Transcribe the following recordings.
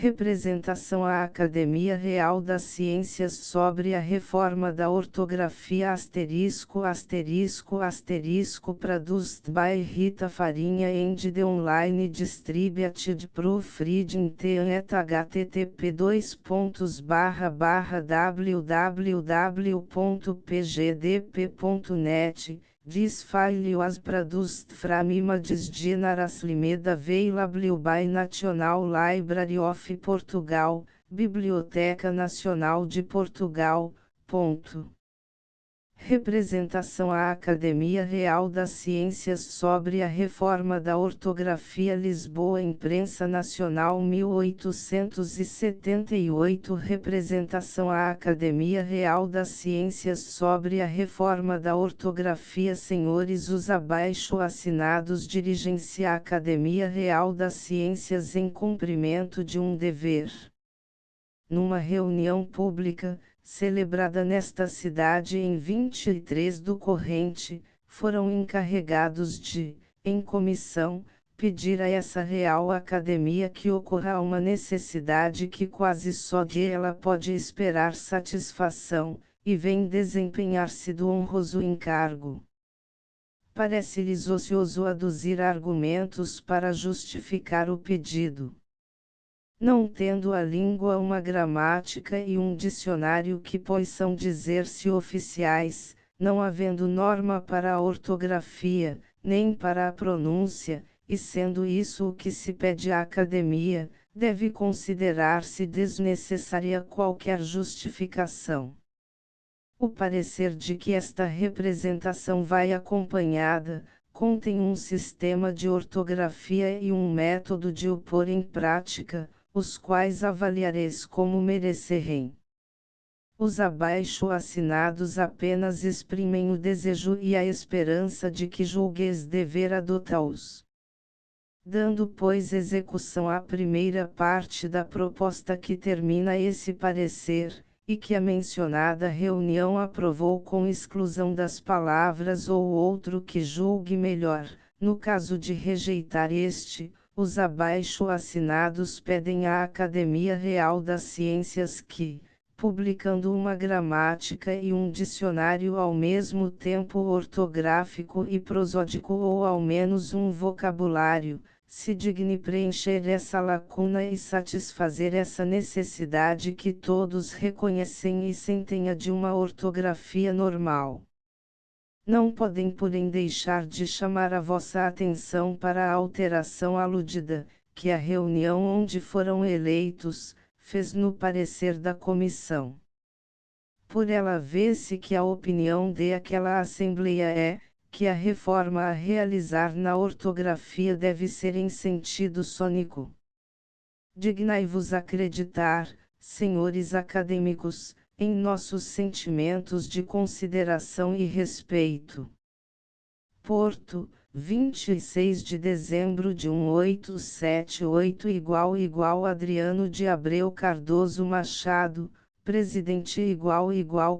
Representação à Academia Real das Ciências sobre a reforma da ortografia produced by Rita Farinha and the online distributed proofreading at http://www.pgdp.net. This file was produced from images generously made available by National Library of Portugal, Biblioteca Nacional de Portugal. Representação à Academia Real das Ciências sobre a reforma da ortografia Lisboa Imprensa Nacional 1878 Representação à Academia Real das Ciências sobre a reforma da ortografia Senhores os abaixo assinados dirigem-se à Academia Real das Ciências em cumprimento de um dever. Numa reunião pública, celebrada nesta cidade em 23 do corrente, foram encarregados de, em comissão, pedir a essa Real Academia que ocorra uma necessidade que quase só de ela pode esperar satisfação, e vem desempenhar-se do honroso encargo. Parece-lhes ocioso aduzir argumentos para justificar o pedido. Não tendo a língua uma gramática e um dicionário que possam dizer-se oficiais, não havendo norma para a ortografia, nem para a pronúncia, e sendo isso o que se pede à Academia, deve considerar-se desnecessária qualquer justificação. O parecer de que esta representação vai acompanhada, contém um sistema de ortografia e um método de o pôr em prática, os quais avaliareis como merecerem. Os abaixo assinados apenas exprimem o desejo e a esperança de que julgueis dever adotá-los. Dando pois execução à primeira parte da proposta que termina esse parecer, e que a mencionada reunião aprovou com exclusão das palavras ou outro que julgue melhor, no caso de rejeitar este, os abaixo assinados pedem à Academia Real das Ciências que, publicando uma gramática e um dicionário ao mesmo tempo ortográfico e prosódico ou ao menos um vocabulário, se digne preencher essa lacuna e satisfazer essa necessidade que todos reconhecem e sentem a de uma ortografia normal. Não podem porém deixar de chamar a vossa atenção para a alteração aludida, que a reunião onde foram eleitos, fez no parecer da comissão. Por ela vê-se que a opinião daquela Assembleia é, que a reforma a realizar na ortografia deve ser em sentido sônico. Dignai-vos acreditar, senhores acadêmicos, em nossos sentimentos de consideração e respeito. Porto, 26 de dezembro de 1878 = Adriano de Abreu Cardoso Machado, Presidente =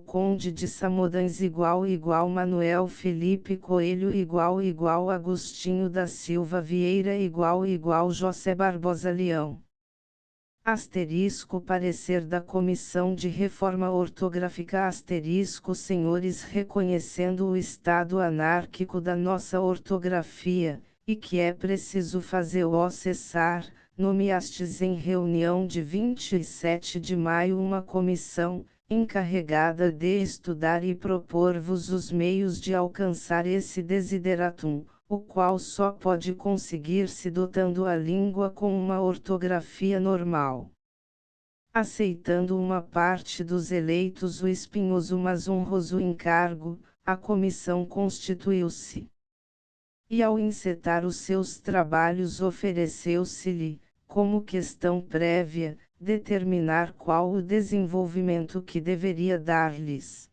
Conde de Samodães = Manuel Felipe Coelho = Agostinho da Silva Vieira = José Barbosa Leão. Parecer da Comissão de Reforma Ortográfica senhores reconhecendo o estado anárquico da nossa ortografia, e que é preciso fazê-lo cessar, nomeastes em reunião de 27 de maio uma comissão, encarregada de estudar e propor-vos os meios de alcançar esse desideratum, o qual só pode conseguir-se dotando a língua com uma ortografia normal. Aceitando uma parte dos eleitos o espinhoso mas honroso encargo, a comissão constituiu-se. E ao encetar os seus trabalhos ofereceu-se-lhe, como questão prévia, determinar qual o desenvolvimento que deveria dar-lhes.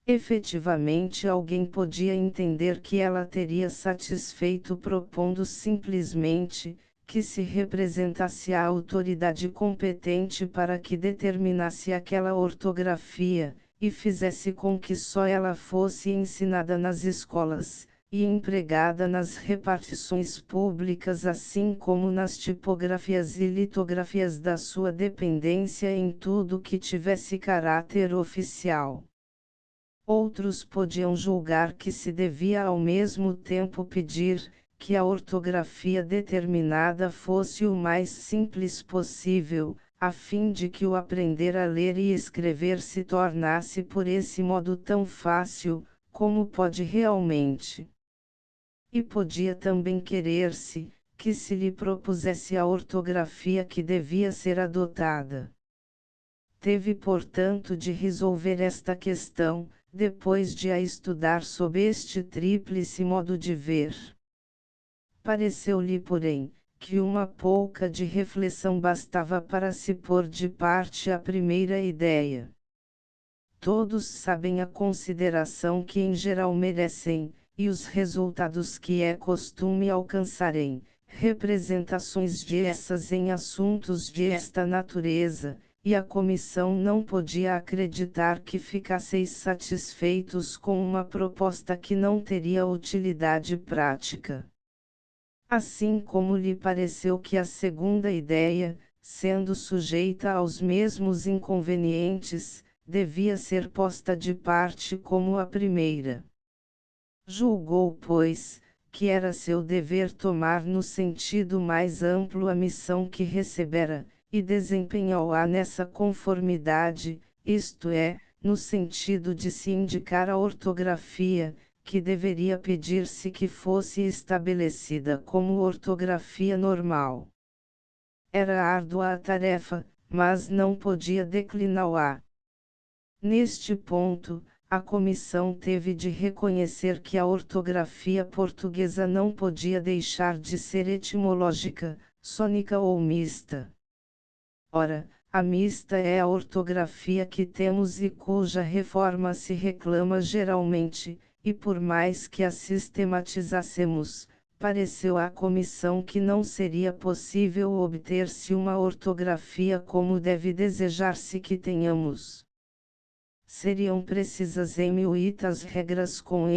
Efetivamente alguém podia entender que ela teria satisfeito propondo simplesmente, que se representasse a autoridade competente para que determinasse aquela ortografia, e fizesse com que só ela fosse ensinada nas escolas, e empregada nas repartições públicas assim como nas tipografias e litografias da sua dependência em tudo que tivesse caráter oficial. Outros podiam julgar que se devia ao mesmo tempo pedir que a ortografia determinada fosse o mais simples possível, a fim de que o aprender a ler e escrever se tornasse por esse modo tão fácil, como pode realmente. E podia também querer-se, que se lhe propusesse a ortografia que devia ser adotada. Teve portanto de resolver esta questão, depois de a estudar sob este tríplice modo de ver. Pareceu-lhe porém, que uma pouca de reflexão bastava para se pôr de parte a primeira ideia. Todos sabem a consideração que em geral merecem, e os resultados que é costume alcançarem, representações de essas em assuntos de esta natureza, e a comissão não podia acreditar que ficasseis satisfeitos com uma proposta que não teria utilidade prática. Assim como lhe pareceu que a segunda ideia, sendo sujeita aos mesmos inconvenientes, devia ser posta de parte como a primeira. Julgou, pois, que era seu dever tomar no sentido mais amplo a missão que recebera, e desempenhou-a nessa conformidade, isto é, no sentido de se indicar a ortografia, que deveria pedir-se que fosse estabelecida como ortografia normal. Era árdua a tarefa, mas não podia decliná-la. Neste ponto, a comissão teve de reconhecer que a ortografia portuguesa não podia deixar de ser etimológica, sônica ou mista. Ora, a mista é a ortografia que temos e cuja reforma se reclama geralmente, e por mais que a sistematizássemos, pareceu à comissão que não seria possível obter-se uma ortografia como deve desejar-se que tenhamos. Seriam precisas muitas regras com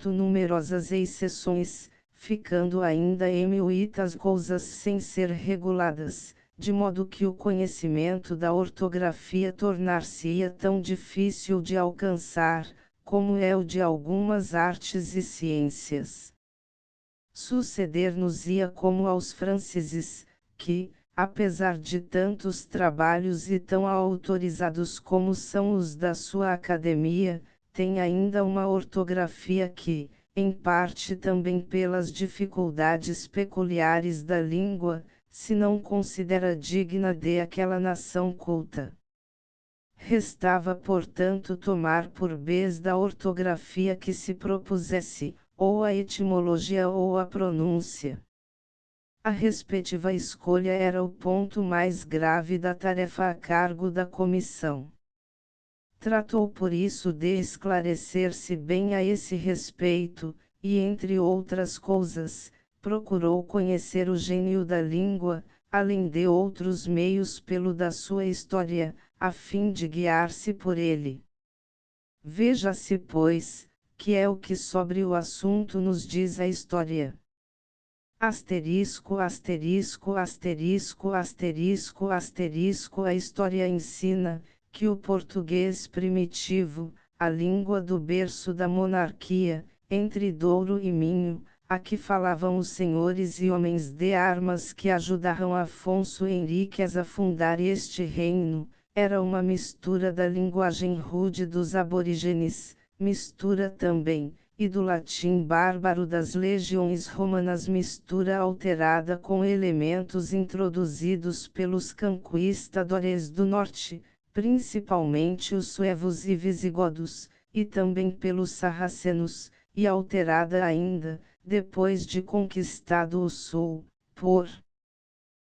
numerosas exceções, ficando ainda muitas coisas sem ser reguladas, de modo que o conhecimento da ortografia tornar-se-ia tão difícil de alcançar, como é o de algumas artes e ciências. Suceder-nos-ia como aos franceses, que, apesar de tantos trabalhos e tão autorizados como são os da sua academia, têm ainda uma ortografia que, em parte também pelas dificuldades peculiares da língua, se não considera digna de aquela nação culta. Restava portanto tomar por vez da ortografia que se propusesse, ou a etimologia ou a pronúncia. A respectiva escolha era o ponto mais grave da tarefa a cargo da comissão. Tratou por isso de esclarecer-se bem a esse respeito, e entre outras coisas, procurou conhecer o gênio da língua, além de outros meios pelo da sua história, a fim de guiar-se por ele. Veja-se, pois, que é o que sobre o assunto nos diz a história. Asterisco, asterisco, asterisco, asterisco, asterisco. A história ensina que o português primitivo, a língua do berço da monarquia, entre Douro e Minho, a que falavam os senhores e homens de armas que ajudaram Afonso Henriques a fundar este reino, era uma mistura da linguagem rude dos aborígenes, mistura também, e do latim bárbaro das legiões romanas, mistura alterada com elementos introduzidos pelos conquistadores do norte, principalmente os suevos e visigodos, e também pelos sarracenos, e alterada ainda, depois de conquistado o sul, por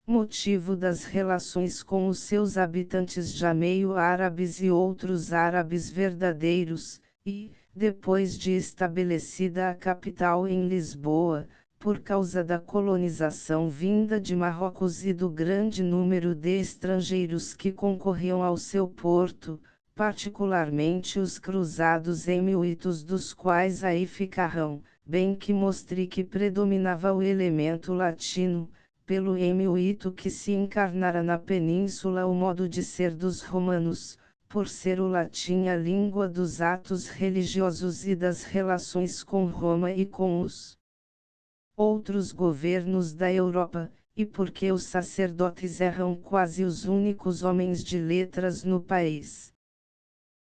motivo das relações com os seus habitantes já meio árabes e outros árabes verdadeiros, e, depois de estabelecida a capital em Lisboa, por causa da colonização vinda de Marrocos e do grande número de estrangeiros que concorriam ao seu porto, particularmente os cruzados emílitos dos quais aí ficarão, bem que mostre que predominava o elemento latino, pelo M8 que se encarnara na península o modo de ser dos romanos, por ser o latim a língua dos atos religiosos e das relações com Roma e com os outros governos da Europa, e porque os sacerdotes eram quase os únicos homens de letras no país.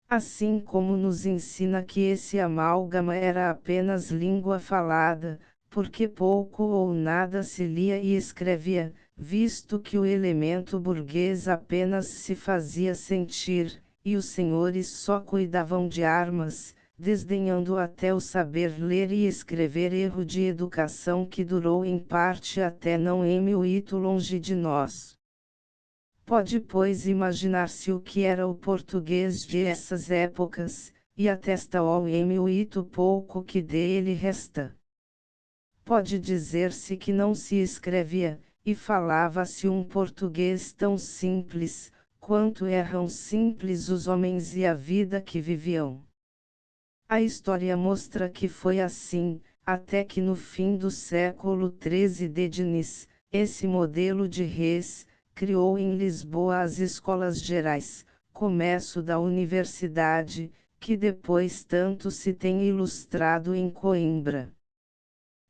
Assim como nos ensina que esse amálgama era apenas língua falada, porque pouco ou nada se lia e escrevia, visto que o elemento burguês apenas se fazia sentir, e os senhores só cuidavam de armas, desdenhando até o saber ler e escrever, erro de educação que durou em parte até não muito longe de nós. Pode, pois, imaginar-se o que era o português de essas épocas, e atesta o muito pouco que dele resta. Pode dizer-se que não se escrevia, e falava-se um português tão simples, quanto eram simples os homens e a vida que viviam. A história mostra que foi assim, até que no fim do século XIII Denis, esse modelo de res, criou em Lisboa as escolas gerais, começo da universidade, que depois tanto se tem ilustrado em Coimbra.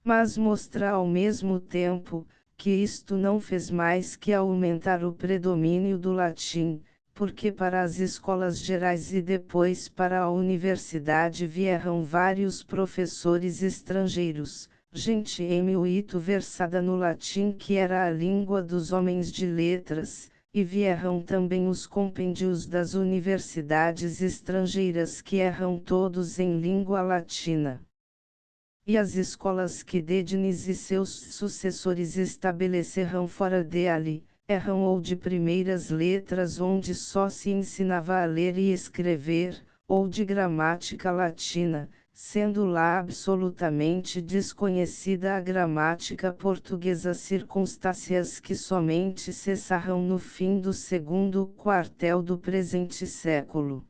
Mas mostra ao mesmo tempo, que isto não fez mais que aumentar o predomínio do latim, porque para as escolas gerais e depois para a universidade vieram vários professores estrangeiros, gente muito versada no latim que era a língua dos homens de letras, e vieram também os compêndios das universidades estrangeiras que eram todos em língua latina. E as escolas que Dédines e seus sucessores estabeleceram fora dele, eram ou de primeiras letras onde só se ensinava a ler e escrever, ou de gramática latina, sendo lá absolutamente desconhecida a gramática portuguesa, circunstâncias que somente cessaram no fim do segundo quartel do presente século.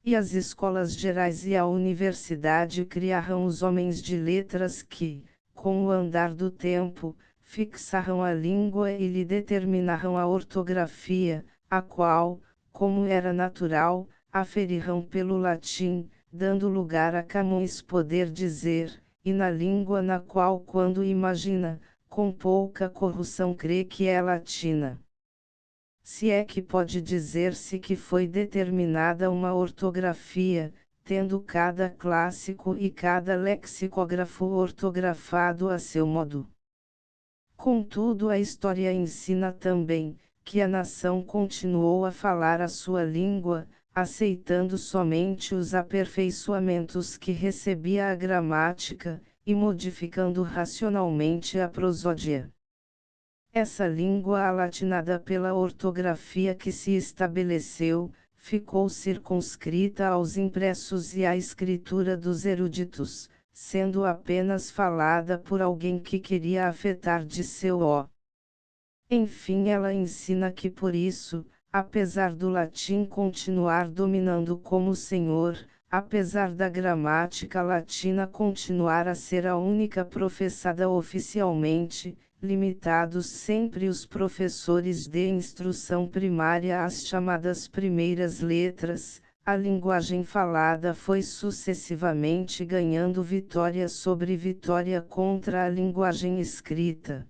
E as escolas gerais e a universidade criaram os homens de letras que, com o andar do tempo, fixaram a língua e lhe determinaram a ortografia, a qual, como era natural, aferiram pelo latim, dando lugar a Camões poder dizer, e na língua na qual quando imagina, com pouca corrupção crê que é latina. Se é que pode dizer-se que foi determinada uma ortografia, tendo cada clássico e cada lexicógrafo ortografado a seu modo. Contudo, a história ensina também, que a nação continuou a falar a sua língua, aceitando somente os aperfeiçoamentos que recebia a gramática, e modificando racionalmente a prosódia. Essa língua alatinada pela ortografia que se estabeleceu, ficou circunscrita aos impressos e à escritura dos eruditos, sendo apenas falada por alguém que queria afetar de seu ó. Enfim, ela ensina que por isso, apesar do latim continuar dominando como senhor, apesar da gramática latina continuar a ser a única professada oficialmente, limitados sempre os professores de instrução primária às chamadas primeiras letras, a linguagem falada foi sucessivamente ganhando vitória sobre vitória contra a linguagem escrita.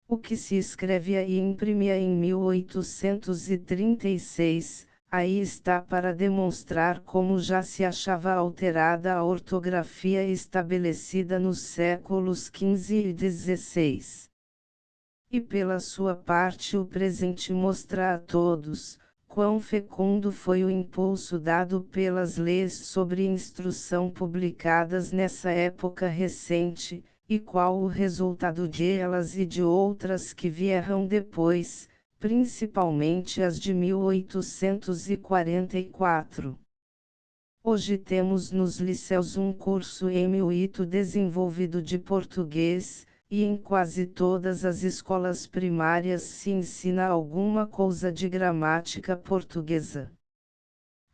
O que se escrevia e imprimia em 1836, aí está para demonstrar como já se achava alterada a ortografia estabelecida nos séculos XV e XVI. E pela sua parte o presente mostra a todos, quão fecundo foi o impulso dado pelas leis sobre instrução publicadas nessa época recente, e qual o resultado de elas e de outras que vieram depois, principalmente as de 1844. Hoje temos nos liceus um curso muito desenvolvido de português, e em quase todas as escolas primárias se ensina alguma coisa de gramática portuguesa.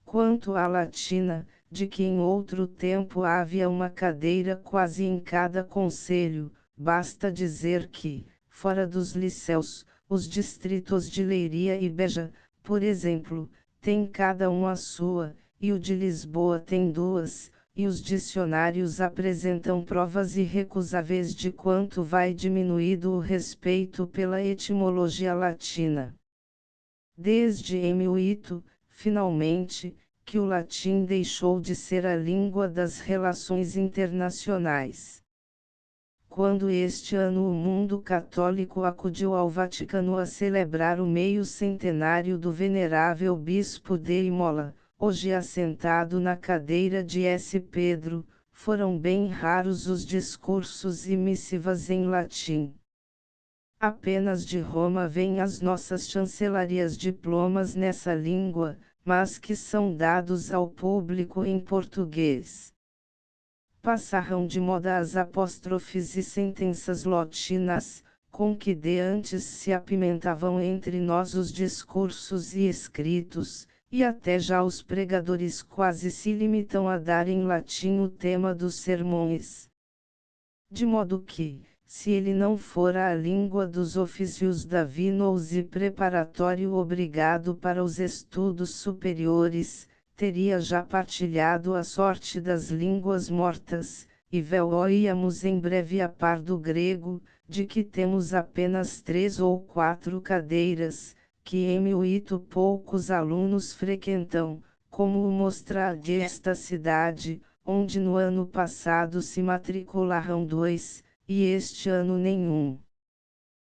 Quanto à latina, de que em outro tempo havia uma cadeira quase em cada conselho, basta dizer que, fora dos licéus, os distritos de Leiria e Beja, por exemplo, têm cada um a sua, e o de Lisboa tem duas, e os dicionários apresentam provas irrecusáveis de quanto vai diminuído o respeito pela etimologia latina. Desde M8, finalmente, que o latim deixou de ser a língua das relações internacionais. Quando este ano o mundo católico acudiu ao Vaticano a celebrar o meio-centenário do venerável bispo de Imola, hoje assentado na cadeira de S. Pedro, foram bem raros os discursos e missivas em latim. Apenas de Roma vêm as nossas chancelarias diplomas nessa língua, mas que são dados ao público em português. Passaram de moda as apóstrofes e sentenças latinas, com que de antes se apimentavam entre nós os discursos e escritos, e até já os pregadores quase se limitam a dar em latim o tema dos sermões. De modo que, se ele não fora a língua dos ofícios davinosos e preparatório obrigado para os estudos superiores, teria já partilhado a sorte das línguas mortas, e véu-íamos em breve a par do grego, de que temos apenas 3 ou 4 cadeiras, que em muito poucos alunos frequentam, como o mostra esta cidade, onde no ano passado se matricularam 2, e este ano nenhum.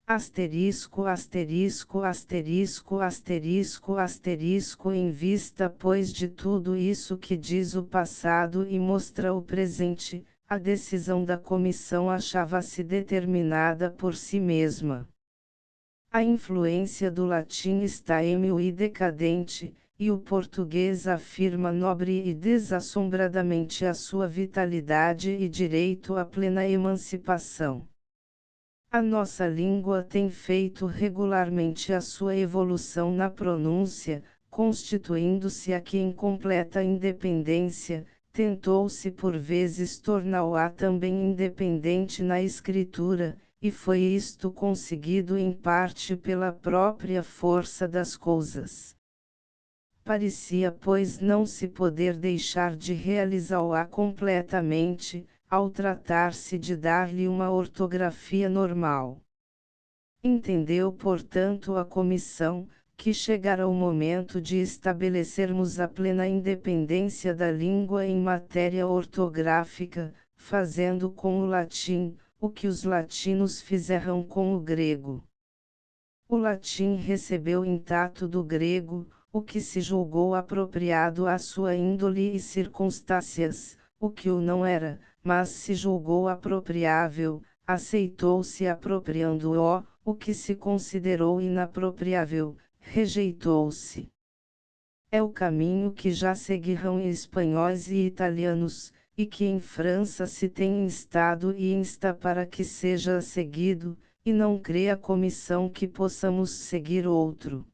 Asterisco, asterisco, asterisco, asterisco, asterisco. Em vista, pois, de tudo isso que diz o passado e mostra o presente, a decisão da comissão achava-se determinada por si mesma. A influência do latim está êmil e decadente, e o português afirma nobre e desassombradamente a sua vitalidade e direito à plena emancipação. A nossa língua tem feito regularmente a sua evolução na pronúncia, constituindo-se aqui em completa independência, tentou-se por vezes torná-la também independente na escritura, e foi isto conseguido em parte pela própria força das coisas. Parecia, pois, não se poder deixar de realizá-la completamente, ao tratar-se de dar-lhe uma ortografia normal. Entendeu, portanto, a comissão, que chegara o momento de estabelecermos a plena independência da língua em matéria ortográfica, fazendo com o latim, o que os latinos fizeram com o grego. O latim recebeu intacto do grego, o que se julgou apropriado à sua índole e circunstâncias, o que o não era, mas se julgou apropriável, aceitou-se apropriando-o, o que se considerou inapropriável, rejeitou-se. É o caminho que já seguiram espanhóis e italianos, e que em França se tem instado e insta para que seja seguido, e não crê a comissão que possamos seguir outro.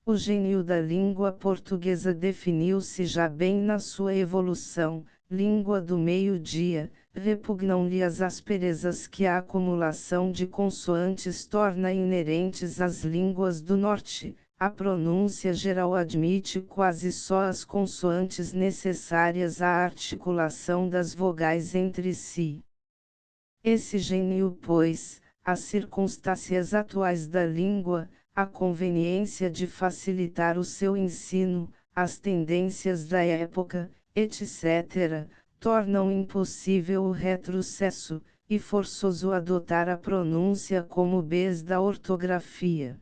O gênio da língua portuguesa definiu-se já bem na sua evolução, língua do meio-dia, repugnam-lhe as asperezas que a acumulação de consoantes torna inerentes às línguas do norte, a pronúncia geral admite quase só as consoantes necessárias à articulação das vogais entre si. Esse gênio, pois, as circunstâncias atuais da língua, a conveniência de facilitar o seu ensino, as tendências da época, etc., tornam impossível o retrocesso, e forçoso adotar a pronúncia como base da ortografia.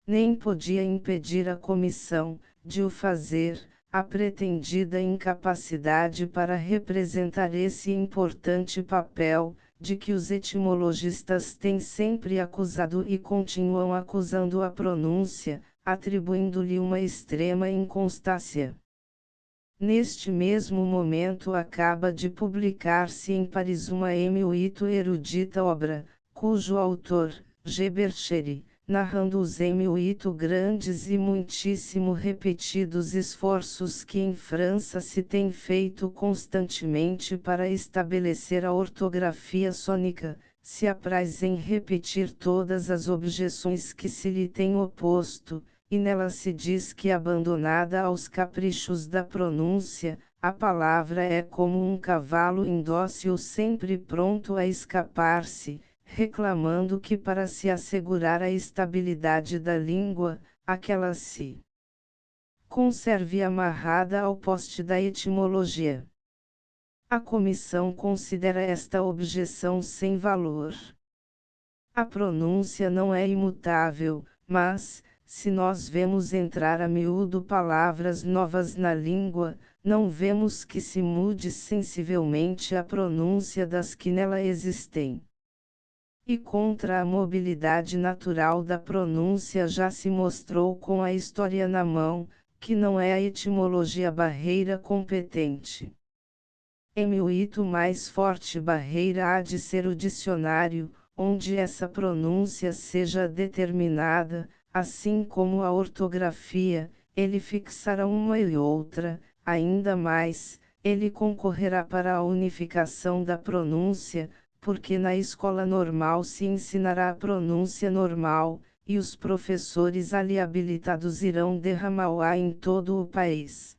Nem podia impedir a comissão, de o fazer, a pretendida incapacidade para representar esse importante papel, de que os etimologistas têm sempre acusado e continuam acusando a pronúncia, atribuindo-lhe uma extrema inconstância. Neste mesmo momento acaba de publicar-se em Paris uma muito erudita obra, cujo autor, G. Bercheri, narrando-os em muito grandes e muitíssimo repetidos esforços que em França se têm feito constantemente para estabelecer a ortografia sônica, se apraz em repetir todas as objeções que se lhe têm oposto, e nela se diz que abandonada aos caprichos da pronúncia, a palavra é como um cavalo indócil sempre pronto a escapar-se, reclamando que para se assegurar a estabilidade da língua, aquela se conserve amarrada ao poste da etimologia. A comissão considera esta objeção sem valor. A pronúncia não é imutável, mas, se nós vemos entrar a miúdo palavras novas na língua, não vemos que se mude sensivelmente a pronúncia das que nela existem. E contra a mobilidade natural da pronúncia já se mostrou com a história na mão, que não é a etimologia barreira competente. Em muito mais forte barreira há de ser o dicionário, onde essa pronúncia seja determinada, assim como a ortografia, ele fixará uma e outra, ainda mais, ele concorrerá para a unificação da pronúncia, porque na escola normal se ensinará a pronúncia normal, e os professores ali habilitados irão derramá-la em todo o país.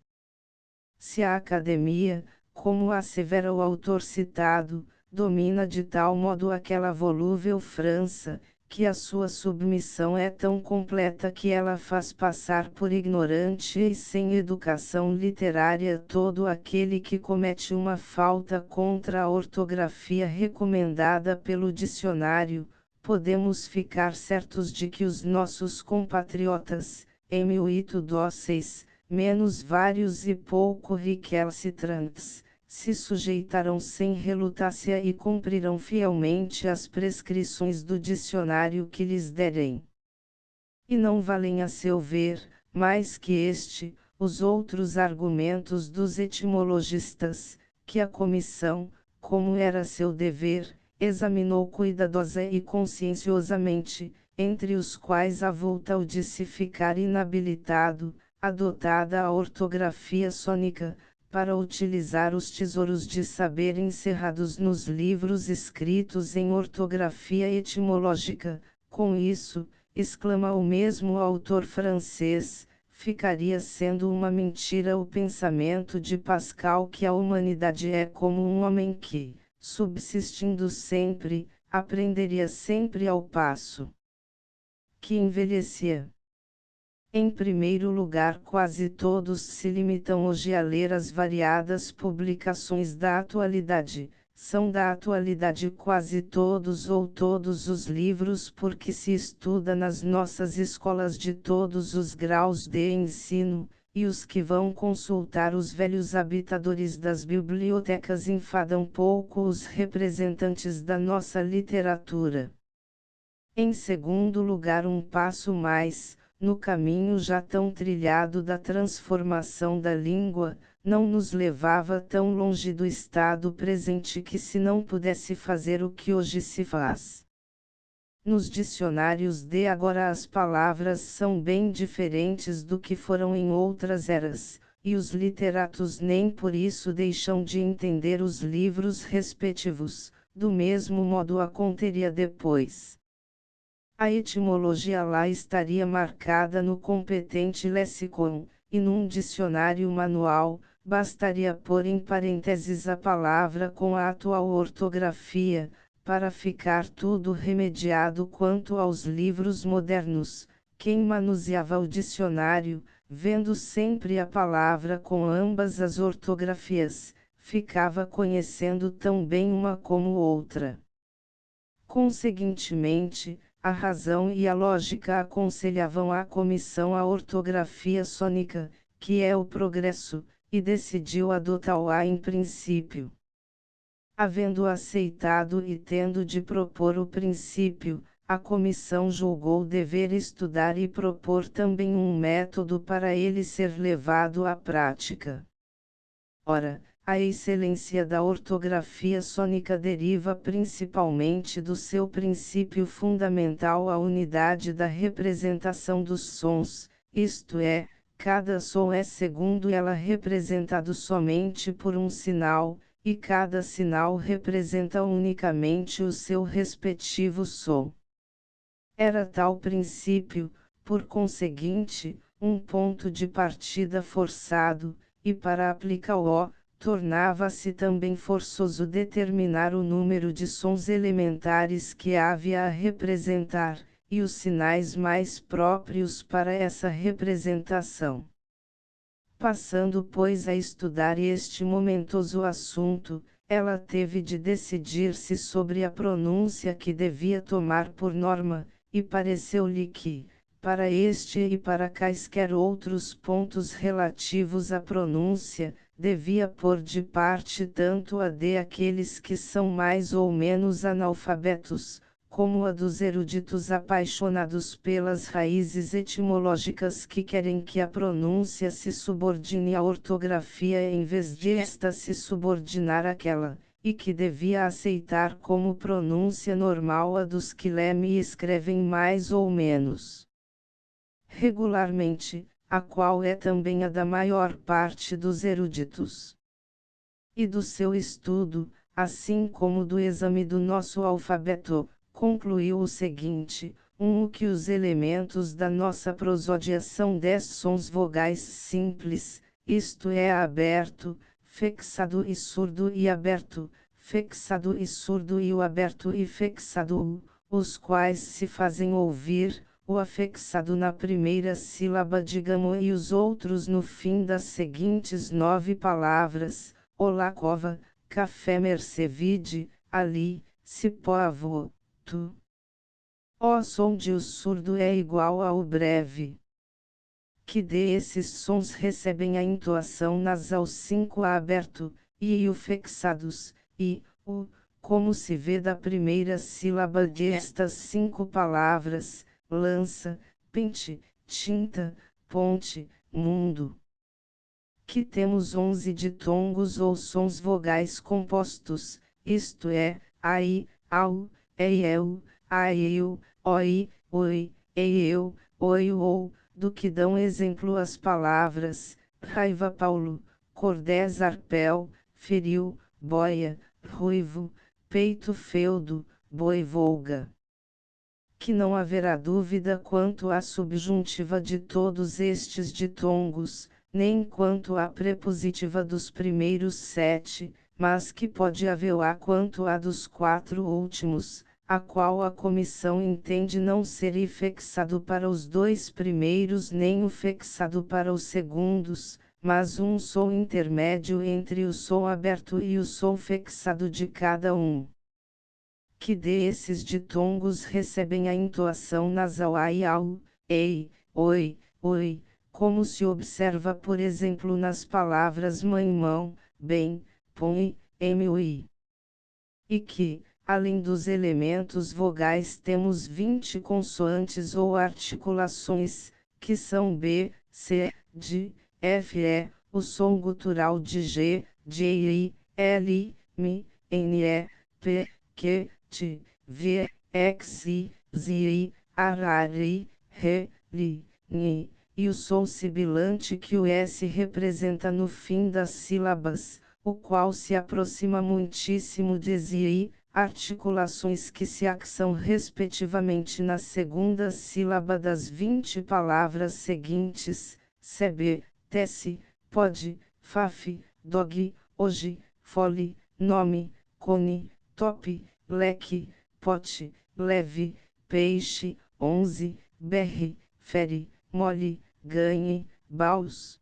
Se a academia, como assevera o autor citado, domina de tal modo aquela volúvel França, que a sua submissão é tão completa que ela faz passar por ignorante e sem educação literária todo aquele que comete uma falta contra a ortografia recomendada pelo dicionário, podemos ficar certos de que os nossos compatriotas, em muito dóceis, menos vários e pouco recalcitrantes, se sujeitarão sem relutácia e cumprirão fielmente as prescrições do dicionário que lhes derem. E não valem a seu ver, mais que os outros argumentos dos etimologistas, que a comissão, como era seu dever, examinou cuidadosa e conscienciosamente, entre os quais avulta o de se ficar inabilitado, adotada a ortografia sônica, para utilizar os tesouros de saber encerrados nos livros escritos em ortografia etimológica. Com isso, exclama o mesmo autor francês, ficaria sendo uma mentira o pensamento de Pascal que a humanidade é como um homem que, subsistindo sempre, aprenderia sempre ao passo que envelhecia. Em primeiro lugar, quase todos se limitam hoje a ler as variadas publicações da atualidade. São da atualidade quase todos ou todos os livros porque se estuda nas nossas escolas de todos os graus de ensino, e os que vão consultar os velhos habitadores das bibliotecas enfadam pouco os representantes da nossa literatura. Em segundo lugar, um passo mais, no caminho já tão trilhado da transformação da língua, não nos levava tão longe do estado presente que se não pudesse fazer o que hoje se faz. Nos dicionários de agora as palavras são bem diferentes do que foram em outras eras, e os literatos nem por isso deixam de entender os livros respectivos, do mesmo modo aconteceria depois. A etimologia lá estaria marcada no competente lexicon, e num dicionário manual, bastaria pôr em parênteses a palavra com a atual ortografia, para ficar tudo remediado. Quanto aos livros modernos, quem manuseava o dicionário, vendo sempre a palavra com ambas as ortografias, ficava conhecendo tão bem uma como outra. Conseguintemente, a razão e a lógica aconselhavam à comissão a ortografia sônica, que é o progresso, e decidiu adotá-la em princípio. Havendo aceitado e tendo de propor o princípio, a comissão julgou dever estudar e propor também um método para ele ser levado à prática. Ora, A excelência da ortografia sônica deriva principalmente do seu princípio fundamental, a unidade da representação dos sons, isto é, cada som é segundo ela representado somente por um sinal, e cada sinal representa unicamente o seu respectivo som. Era tal princípio, por conseguinte, um ponto de partida forçado, e para aplicá-lo, tornava-se também forçoso determinar o número de sons elementares que havia a representar, e os sinais mais próprios para essa representação. Passando, pois, a estudar este momentoso assunto, ela teve de decidir-se sobre a pronúncia que devia tomar por norma, e pareceu-lhe que, para este e para quaisquer outros pontos relativos à pronúncia, devia pôr de parte tanto a de aqueles que são mais ou menos analfabetos, como a dos eruditos apaixonados pelas raízes etimológicas que querem que a pronúncia se subordine à ortografia em vez de esta se subordinar àquela, e que devia aceitar como pronúncia normal a dos que leem e escrevem mais ou menos regularmente, a qual é também a da maior parte dos eruditos. E do seu estudo, assim como do exame do nosso alfabeto, concluiu o seguinte: que os elementos da nossa prosódia são 10 sons vogais simples, isto é aberto, fixado e surdo e aberto, fixado e surdo e o aberto e fixado, os quais se fazem ouvir, o afixado na primeira sílaba digamos e os outros no fim das seguintes 9 palavras, olá cova, café mercevide, ali, cipó avô, tu. O som de o surdo é igual ao breve. Que de esses sons recebem a entoação nasal 5 a aberto, e o fixados, e, o, como se vê da primeira sílaba destas 5 palavras, lança, pente, tinta, ponte, mundo. Que temos 11 ditongos ou sons vogais compostos, isto é, ai, au, eu, aiu, oi, oi, eu, oi ou, do que dão exemplo as palavras, raiva Paulo, cordés arpel, feril, boia, ruivo, peito feudo, boi volga. Que não haverá dúvida quanto à subjuntiva de todos estes ditongos, nem quanto à prepositiva dos primeiros 7, mas que pode havê-la quanto à dos 4 últimos, a qual a comissão entende não ser fixado para os 2 primeiros nem o fixado para os segundos, mas um som intermédio entre o som aberto e o som fixado de cada um. Que desses ditongos recebem a entoação nasal ai, au, ei, oi, oi, como se observa por exemplo nas palavras mãe, mão, bem, põe, mui. E que, além dos elementos vogais temos 20 consoantes ou articulações, que são B, C, D, F, E, o som gutural de G, J, I, L, M, N, E, P, Q, T, V, X, I, Z, I, R, R, I, R, L, N, e o som sibilante que o S representa no fim das sílabas, o qual se aproxima muitíssimo de Z, I, articulações que se axam respectivamente na segunda sílaba das 20 palavras seguintes, sebe, tece, pode, faf, dog, hoje, fole, nome, cone, top, leque, pote, leve, peixe, 11, berre, fere, mole, ganhe, baus.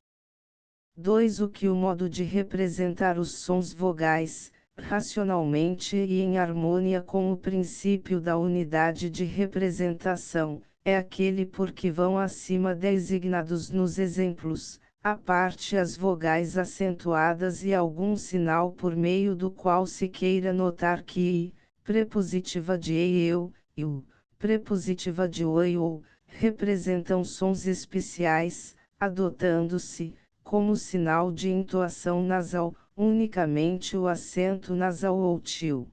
2. O que o modo de representar os sons vogais, racionalmente e em harmonia com o princípio da unidade de representação, é aquele por que vão acima designados nos exemplos, à parte as vogais acentuadas e algum sinal por meio do qual se queira notar que I, prepositiva de eu, e U, prepositiva de oi ou, representam sons especiais, adotando-se, como sinal de entoação nasal, unicamente o acento nasal ou til.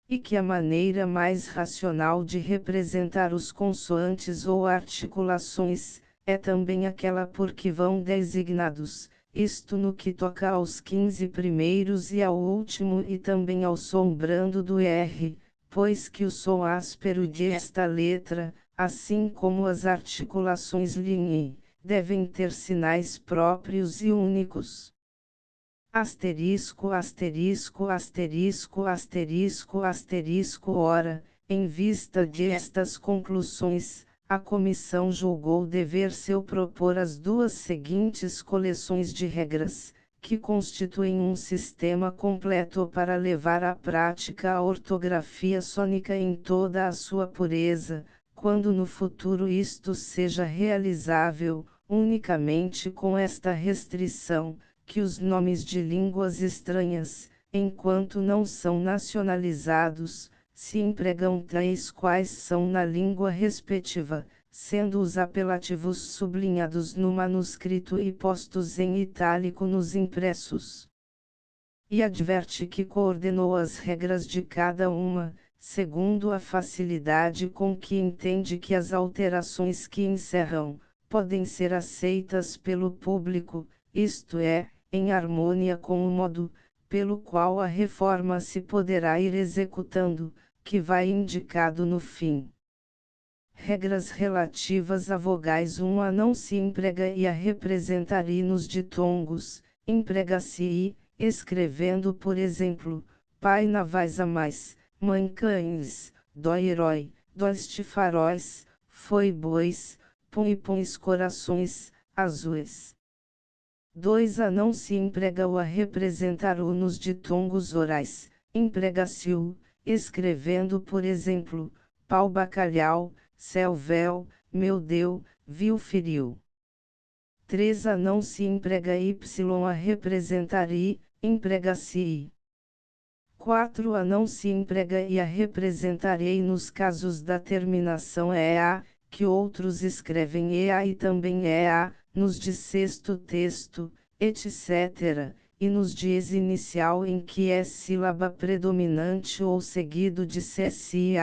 E que a maneira mais racional de representar os consoantes ou articulações, é também aquela por que vão designados, isto no que toca aos 15 primeiros e ao último e também ao som brando do R, pois que o som áspero de esta letra, assim como as articulações linhe, devem ter sinais próprios e únicos. Asterisco, asterisco, asterisco, asterisco, asterisco. Ora, em vista de estas conclusões, a comissão julgou dever seu propor as duas seguintes coleções de regras, que constituem um sistema completo para levar à prática a ortografia sônica em toda a sua pureza, quando no futuro isto seja realizável, unicamente com esta restrição, que os nomes de línguas estranhas, enquanto não são nacionalizados, se empregam tais quais são na língua respectiva, sendo os apelativos sublinhados no manuscrito e postos em itálico nos impressos. E adverte que coordenou as regras de cada uma, segundo a facilidade com que entende que as alterações que encerram, podem ser aceitas pelo público, isto é, em harmonia com o modo, pelo qual a reforma se poderá ir executando, que vai indicado no fim. Regras relativas a vogais. A não se emprega e a representar nos ditongos, emprega-se i, escrevendo por exemplo, pai navais a mais, mãe cães, dó herói, doste faróis, foi bois, pão e pões corações, azuis. 2. A não se emprega o a representar o nos ditongos orais, emprega-se o, escrevendo por exemplo, pau bacalhau, céu véu, meu Deus, viu feriu. 3. A não se emprega y a representar i, emprega-se i. 4. A não se emprega e a representar ei nos casos da terminação ea, que outros escrevem ea e também ea, nos de sexto texto, etc., e nos dias inicial em que é sílaba predominante ou seguido de csi,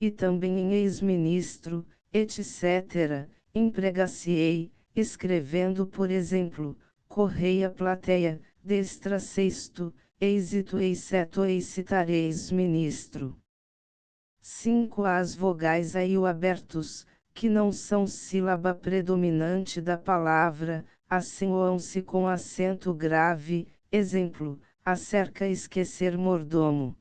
e também em ex-ministro, etc., emprega-se-ei, escrevendo por exemplo, correia plateia, destra sexto, êxito exceto excitareis ministro. 5. As vogais aí o abertos, que não são sílaba predominante da palavra, acentuam-se com acento grave, exemplo, acerca esquecer mordomo.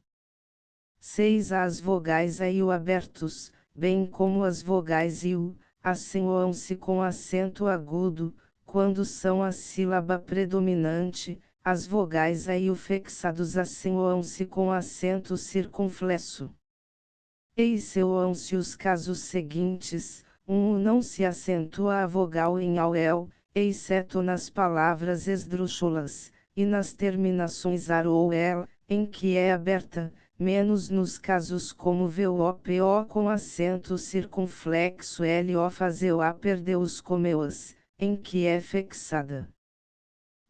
6. As vogais aí o abertos, bem como as vogais iu, acentuam-se com acento agudo, quando são a sílaba predominante, as vogais aí o fixados acentuam-se com acento circunflexo. Excetuam-se os casos seguintes: não se acentua a vogal em auel, exceto nas palavras esdrúxulas, e nas terminações ar ou el, em que é aberta, menos nos casos como VOPO com acento circunflexo LO fazeu a perdeu-os comeu-as, em que é fixada.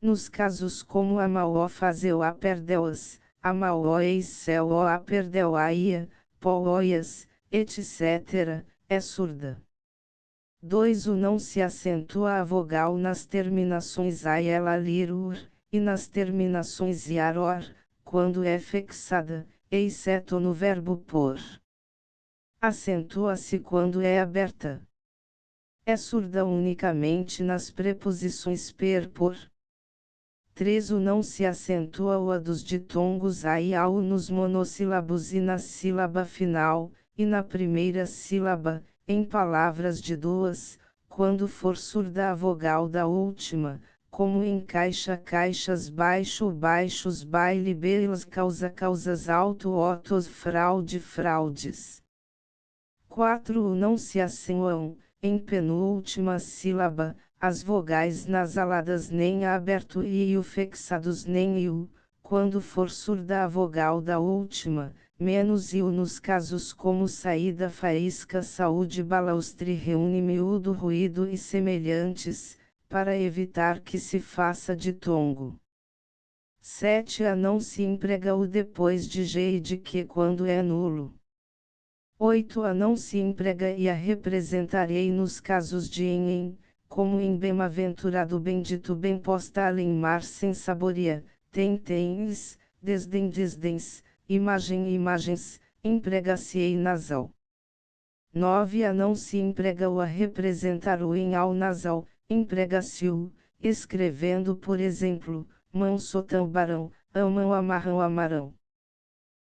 Nos casos como a mal fazeu a perdeu-as, a mal eis-cel a perdeu a ia, poias, etc., é surda. 2. O não se acentua a vogal nas terminações a ela lirur, e nas terminações iaror, quando é fixada, exceto no verbo por. Acentua-se quando é aberta. É surda unicamente nas preposições per por. 3. O não se acentua o a dos ditongos a e ao nos monossílabos e na sílaba final, e na primeira sílaba, em palavras de duas, quando for surda a vogal da última, como em caixa caixas baixo baixos baile belas causa causas alto otos fraude fraudes. 4. O não se acentuam, em penúltima sílaba, as vogais nasaladas nem a aberto e o fixados nem iu, quando for surda a vogal da última, menos iu nos casos como saída faísca saúde balaustre reúne miúdo ruído e semelhantes, para evitar que se faça ditongo. 7. A não se emprega o depois de G e de que quando é nulo. 8. A não se emprega e a representarei nos casos de em, como em bem-aventurado, bendito, bem posta, em mar, sem saboria, tens, desdens, imagem, imagens, emprega-se em nasal. 9. A não se emprega o a representar o em ao nasal, emprega-se o, escrevendo por exemplo, mão sotão barão, amam amarram amarão.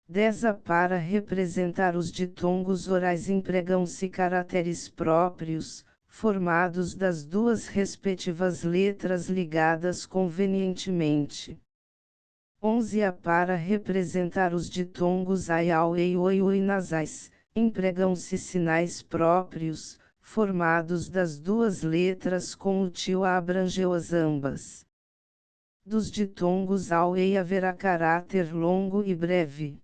10. A para representar os ditongos orais empregam-se caracteres próprios, formados das duas respectivas letras ligadas convenientemente. 11. A para representar os ditongos ai, au, ei, oi, ui nasais, empregam-se sinais próprios, formados das duas letras com o tio a abrangeu-as ambas. Dos ditongos ao ei haverá caráter longo e breve.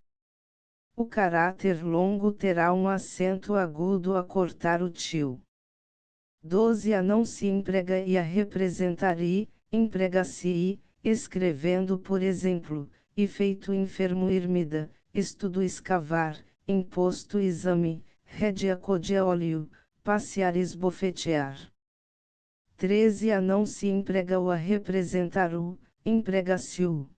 O caráter longo terá um acento agudo a cortar o tio. 12. A não se emprega e a representar i, emprega-se i, escrevendo por exemplo, efeito enfermo irmida, estudo escavar, imposto exame, rédea codia óleo, passear esbofetear. 13. A não se emprega o a representar o, emprega-se o.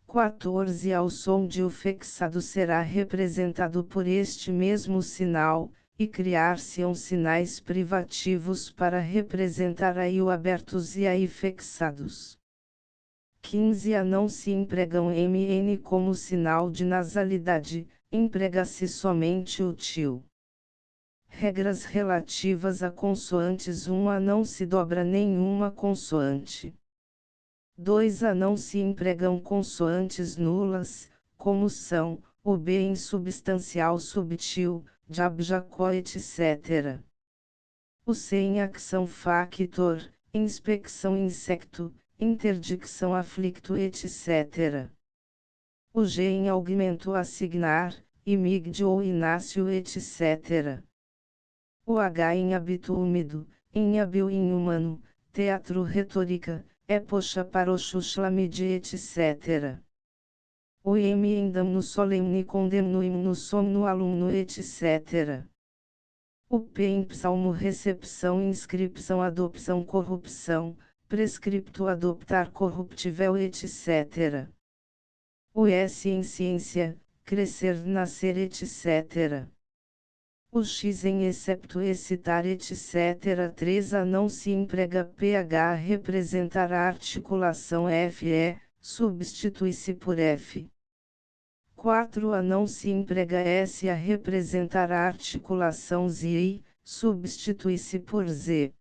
14. Ao som de o fixado será representado por este mesmo sinal, e criar-se-ão sinais privativos para representar a i o abertos e a i fixados. 15. A não se empregam mn como sinal de nasalidade, emprega-se somente o tio. Regras relativas a consoantes. 1. A não se dobra nenhuma consoante. 2. A não se empregam consoantes nulas, como são, o b insubstancial subtil, jab, jacó, etc. O c em acção factor, inspecção insecto, interdicção aflicto, etc. O g em augmento assignar, imigde ou inácio, etc. O h em hábito úmido, inhábil inhumano, teatro retórica, poxa para o xuxlamide, etc. O m em damno solemne condemno himno somno aluno, etc. O p em psalmo recepção inscripção adopção corrupção, prescripto adoptar corruptível, etc. O s em ciência, crescer nascer, etc. O x em excepto excitar, etc. 3. A não se emprega ph a representar a articulação fe, substitui-se por f. 4. A não se emprega s a representar a articulação zi, substitui-se por z.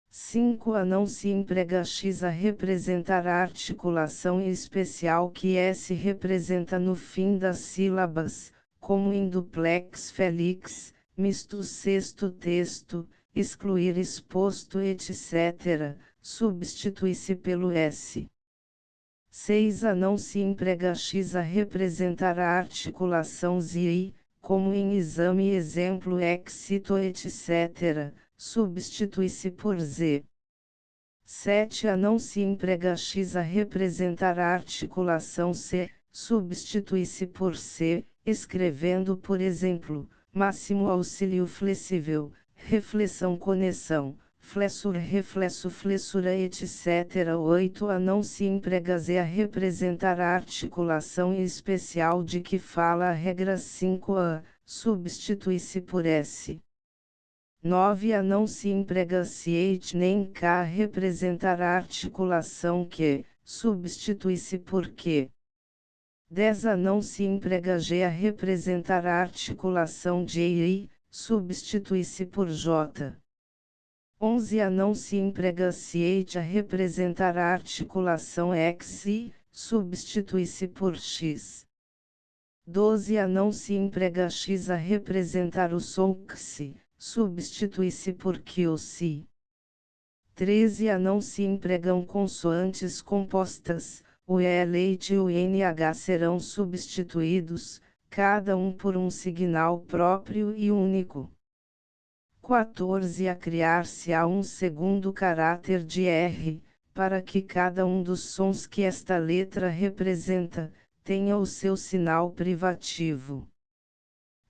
5. A não se emprega x a representar a articulação especial que s representa no fim das sílabas, como em duplex felix, misto sexto texto, excluir exposto, etc., substitui-se pelo s. 6. A não se emprega x a representar a articulação zi, como em exame exemplo excito, etc., substitui-se por z. 7. A não se emprega x a representar a articulação c, substitui-se por c, escrevendo por exemplo, máximo auxílio flexível, reflexão conexão, flexura reflexo flexura, etc. 8. A não se emprega z a representar a articulação especial de que fala a regra 5a, substitui-se por s. 9. A não se emprega ch nem k a representar a articulação que, substitui-se por q. 10. A não se emprega g a representar a articulação de i, substitui-se por j. 11. A não se emprega ch a representar a articulação x, substitui-se por x. 12. A não se emprega x a representar o som x, substitui-se por qc. 13. A não se empregam consoantes compostas, o e, leite e o nh serão substituídos, cada um por um signal próprio e único. 14. A criar-se-á um segundo caráter de r, para que cada um dos sons que esta letra representa, tenha o seu sinal privativo.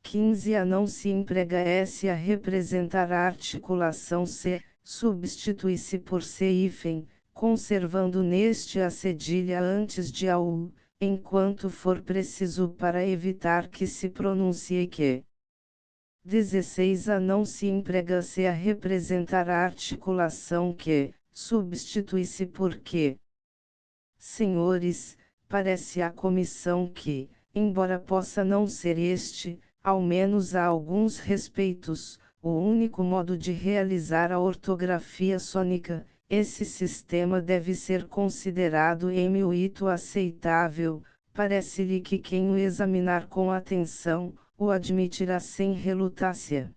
15. A não se emprega S a representar a articulação C, substitui-se por C hífen, conservando neste a cedilha antes de a U, enquanto for preciso para evitar que se pronuncie que. 16. A não se emprega C a representar a articulação que, substitui-se por que. Senhores, parece à comissão que, embora possa não ser este, ao menos a alguns respeitos, o único modo de realizar a ortografia sônica, esse sistema deve ser considerado muito aceitável, parece-lhe que quem o examinar com atenção, o admitirá sem relutância.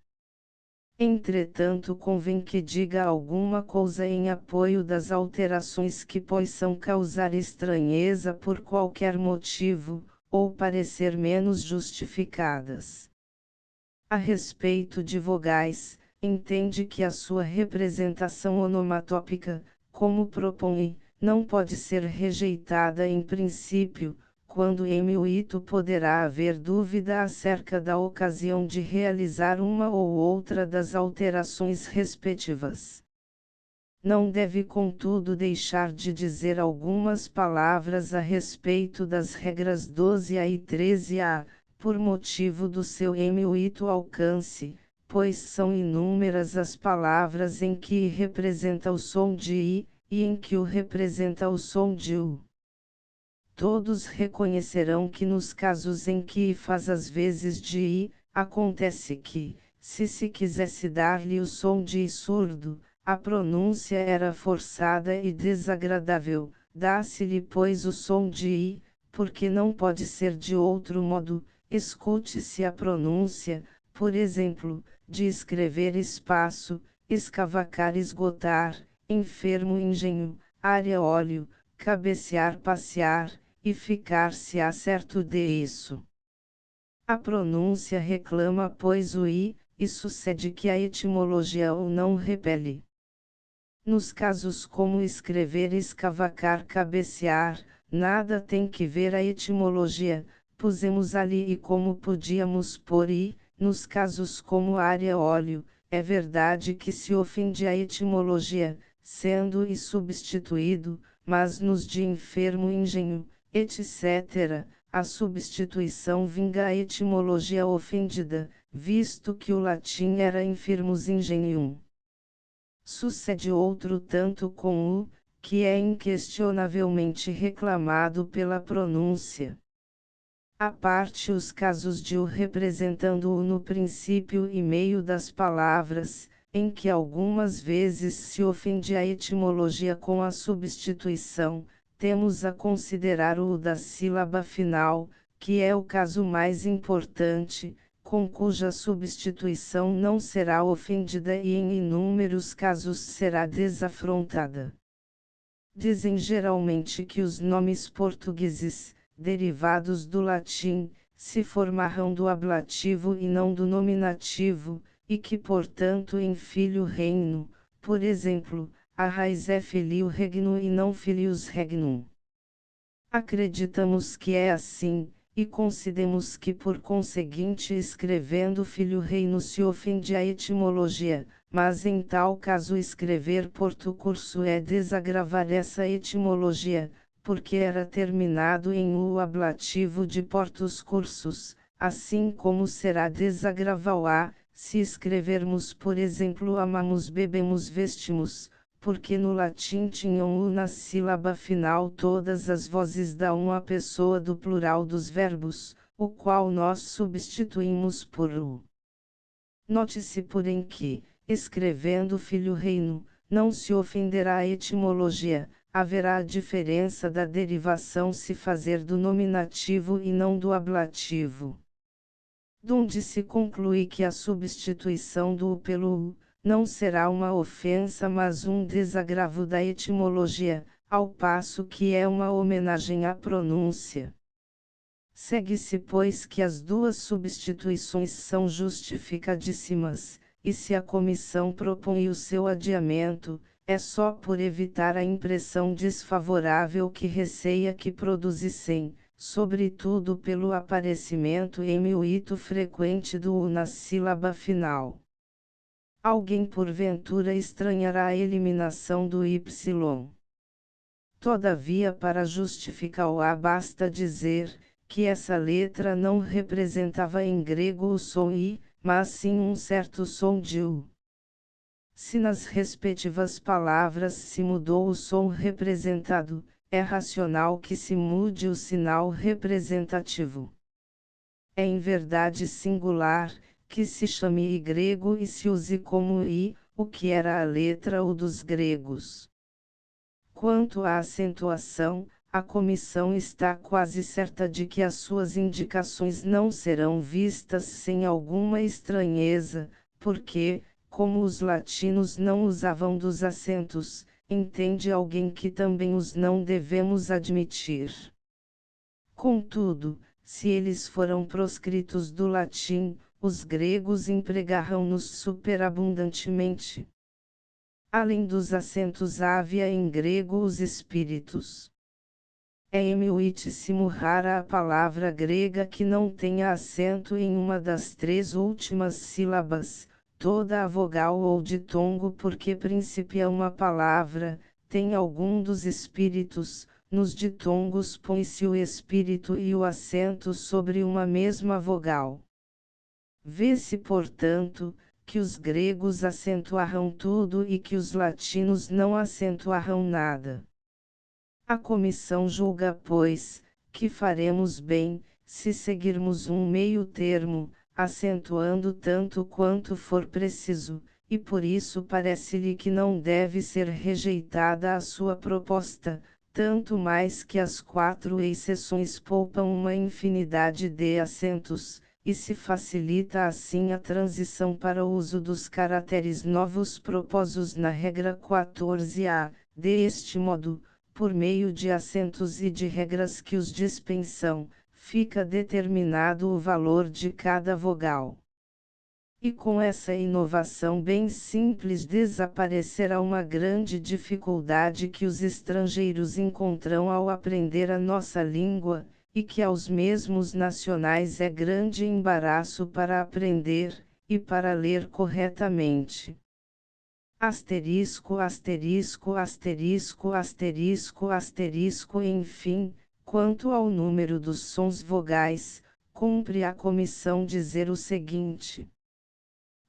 Entretanto, convém que diga alguma coisa em apoio das alterações que possam causar estranheza por qualquer motivo, ou parecer menos justificadas. A respeito de vogais, entende que a sua representação onomatópica, como propõe, não pode ser rejeitada em princípio, quando muito poderá haver dúvida acerca da ocasião de realizar uma ou outra das alterações respectivas. Não deve contudo deixar de dizer algumas palavras a respeito das regras 12A e 13A, por motivo do seu muito alcance, pois são inúmeras as palavras em que I representa o som de I, e em que U representa o som de U. Todos reconhecerão que nos casos em que I faz as vezes de I, acontece que, se quisesse dar-lhe o som de I surdo, a pronúncia era forçada e desagradável, dá-se-lhe pois o som de I, porque não pode ser de outro modo, escute-se a pronúncia, por exemplo, de escrever espaço, escavacar esgotar, enfermo engenho, área óleo, cabecear passear, e ficar-se a certo de isso. A pronúncia reclama pois o I, e sucede que a etimologia o não repele. Nos casos como escrever escavacar cabecear, nada tem que ver a etimologia, pusemos ali I como podíamos pôr I, nos casos como área óleo, é verdade que se ofende a etimologia, sendo I substituído, mas nos de enfermo engenho, etc., a substituição vinga a etimologia ofendida, visto que o latim era infirmus ingenium. Sucede outro tanto com o, que é inquestionavelmente reclamado pela pronúncia. À parte os casos de o representando-o no princípio e meio das palavras, em que algumas vezes se ofende a etimologia com a substituição, temos a considerar o da sílaba final, que é o caso mais importante, com cuja substituição não será ofendida e em inúmeros casos será desafrontada. Dizem geralmente que os nomes portugueses, derivados do latim, se formarão do ablativo e não do nominativo, e que portanto em filho reino, por exemplo, a raiz é filio regno e não filius regnum. Acreditamos que é assim, e concedemos que por conseguinte escrevendo filho reino se ofende a etimologia, mas em tal caso escrever porto curso é desagravar essa etimologia, porque era terminado em o ablativo de portos cursos, assim como será desagravar-a, se escrevermos por exemplo amamos bebemos vestimos, porque no latim tinham u na sílaba final todas as vozes da uma pessoa do plural dos verbos, o qual nós substituímos por u. Note-se porém que, escrevendo filho reino, não se ofenderá a etimologia, haverá a diferença da derivação se fazer do nominativo e não do ablativo. Donde se conclui que a substituição do u pelo u, não será uma ofensa mas um desagravo da etimologia, ao passo que é uma homenagem à pronúncia. Segue-se pois que as duas substituições são justificadíssimas, e se a comissão propõe o seu adiamento, É só por evitar a impressão desfavorável que receia que produzissem, sobretudo pelo aparecimento muito frequente do U na sílaba final. Alguém porventura estranhará a eliminação do Y. Todavia, para justificar o A basta dizer que essa letra não representava em grego o som I, mas sim um certo som de U. Se nas respectivas palavras se mudou o som representado, é racional que se mude o sinal representativo. É em verdade singular, que se chame I grego e se use como I, o que era a letra U dos gregos. Quanto à acentuação, a comissão está quase certa de que as suas indicações não serão vistas sem alguma estranheza, porque, como os latinos não usavam dos acentos, entende alguém que também os não devemos admitir. Contudo, se eles foram proscritos do latim, os gregos empregaram-nos superabundantemente. Além dos acentos havia em grego os espíritos. É muitíssimo rara a palavra grega que não tenha acento em uma das três últimas sílabas, toda a vogal ou ditongo, porque principia uma palavra, tem algum dos espíritos. Nos ditongos põe-se o espírito e o acento sobre uma mesma vogal. Vê-se, portanto, que os gregos acentuaram tudo e que os latinos não acentuaram nada. A comissão julga, pois, que faremos bem, se seguirmos um meio termo, acentuando tanto quanto for preciso, e por isso parece-lhe que não deve ser rejeitada a sua proposta, tanto mais que as 4 exceções poupam uma infinidade de acentos, e se facilita assim a transição para o uso dos caracteres novos propostos na regra 14A, deste modo, por meio de acentos e de regras que os dispensam, fica determinado o valor de cada vogal. E com essa inovação bem simples desaparecerá uma grande dificuldade que os estrangeiros encontram ao aprender a nossa língua, e que aos mesmos nacionais é grande embaraço para aprender, e para ler corretamente. Asterisco, asterisco, asterisco, asterisco, asterisco, enfim, quanto ao número dos sons vogais, cumpre a comissão dizer o seguinte.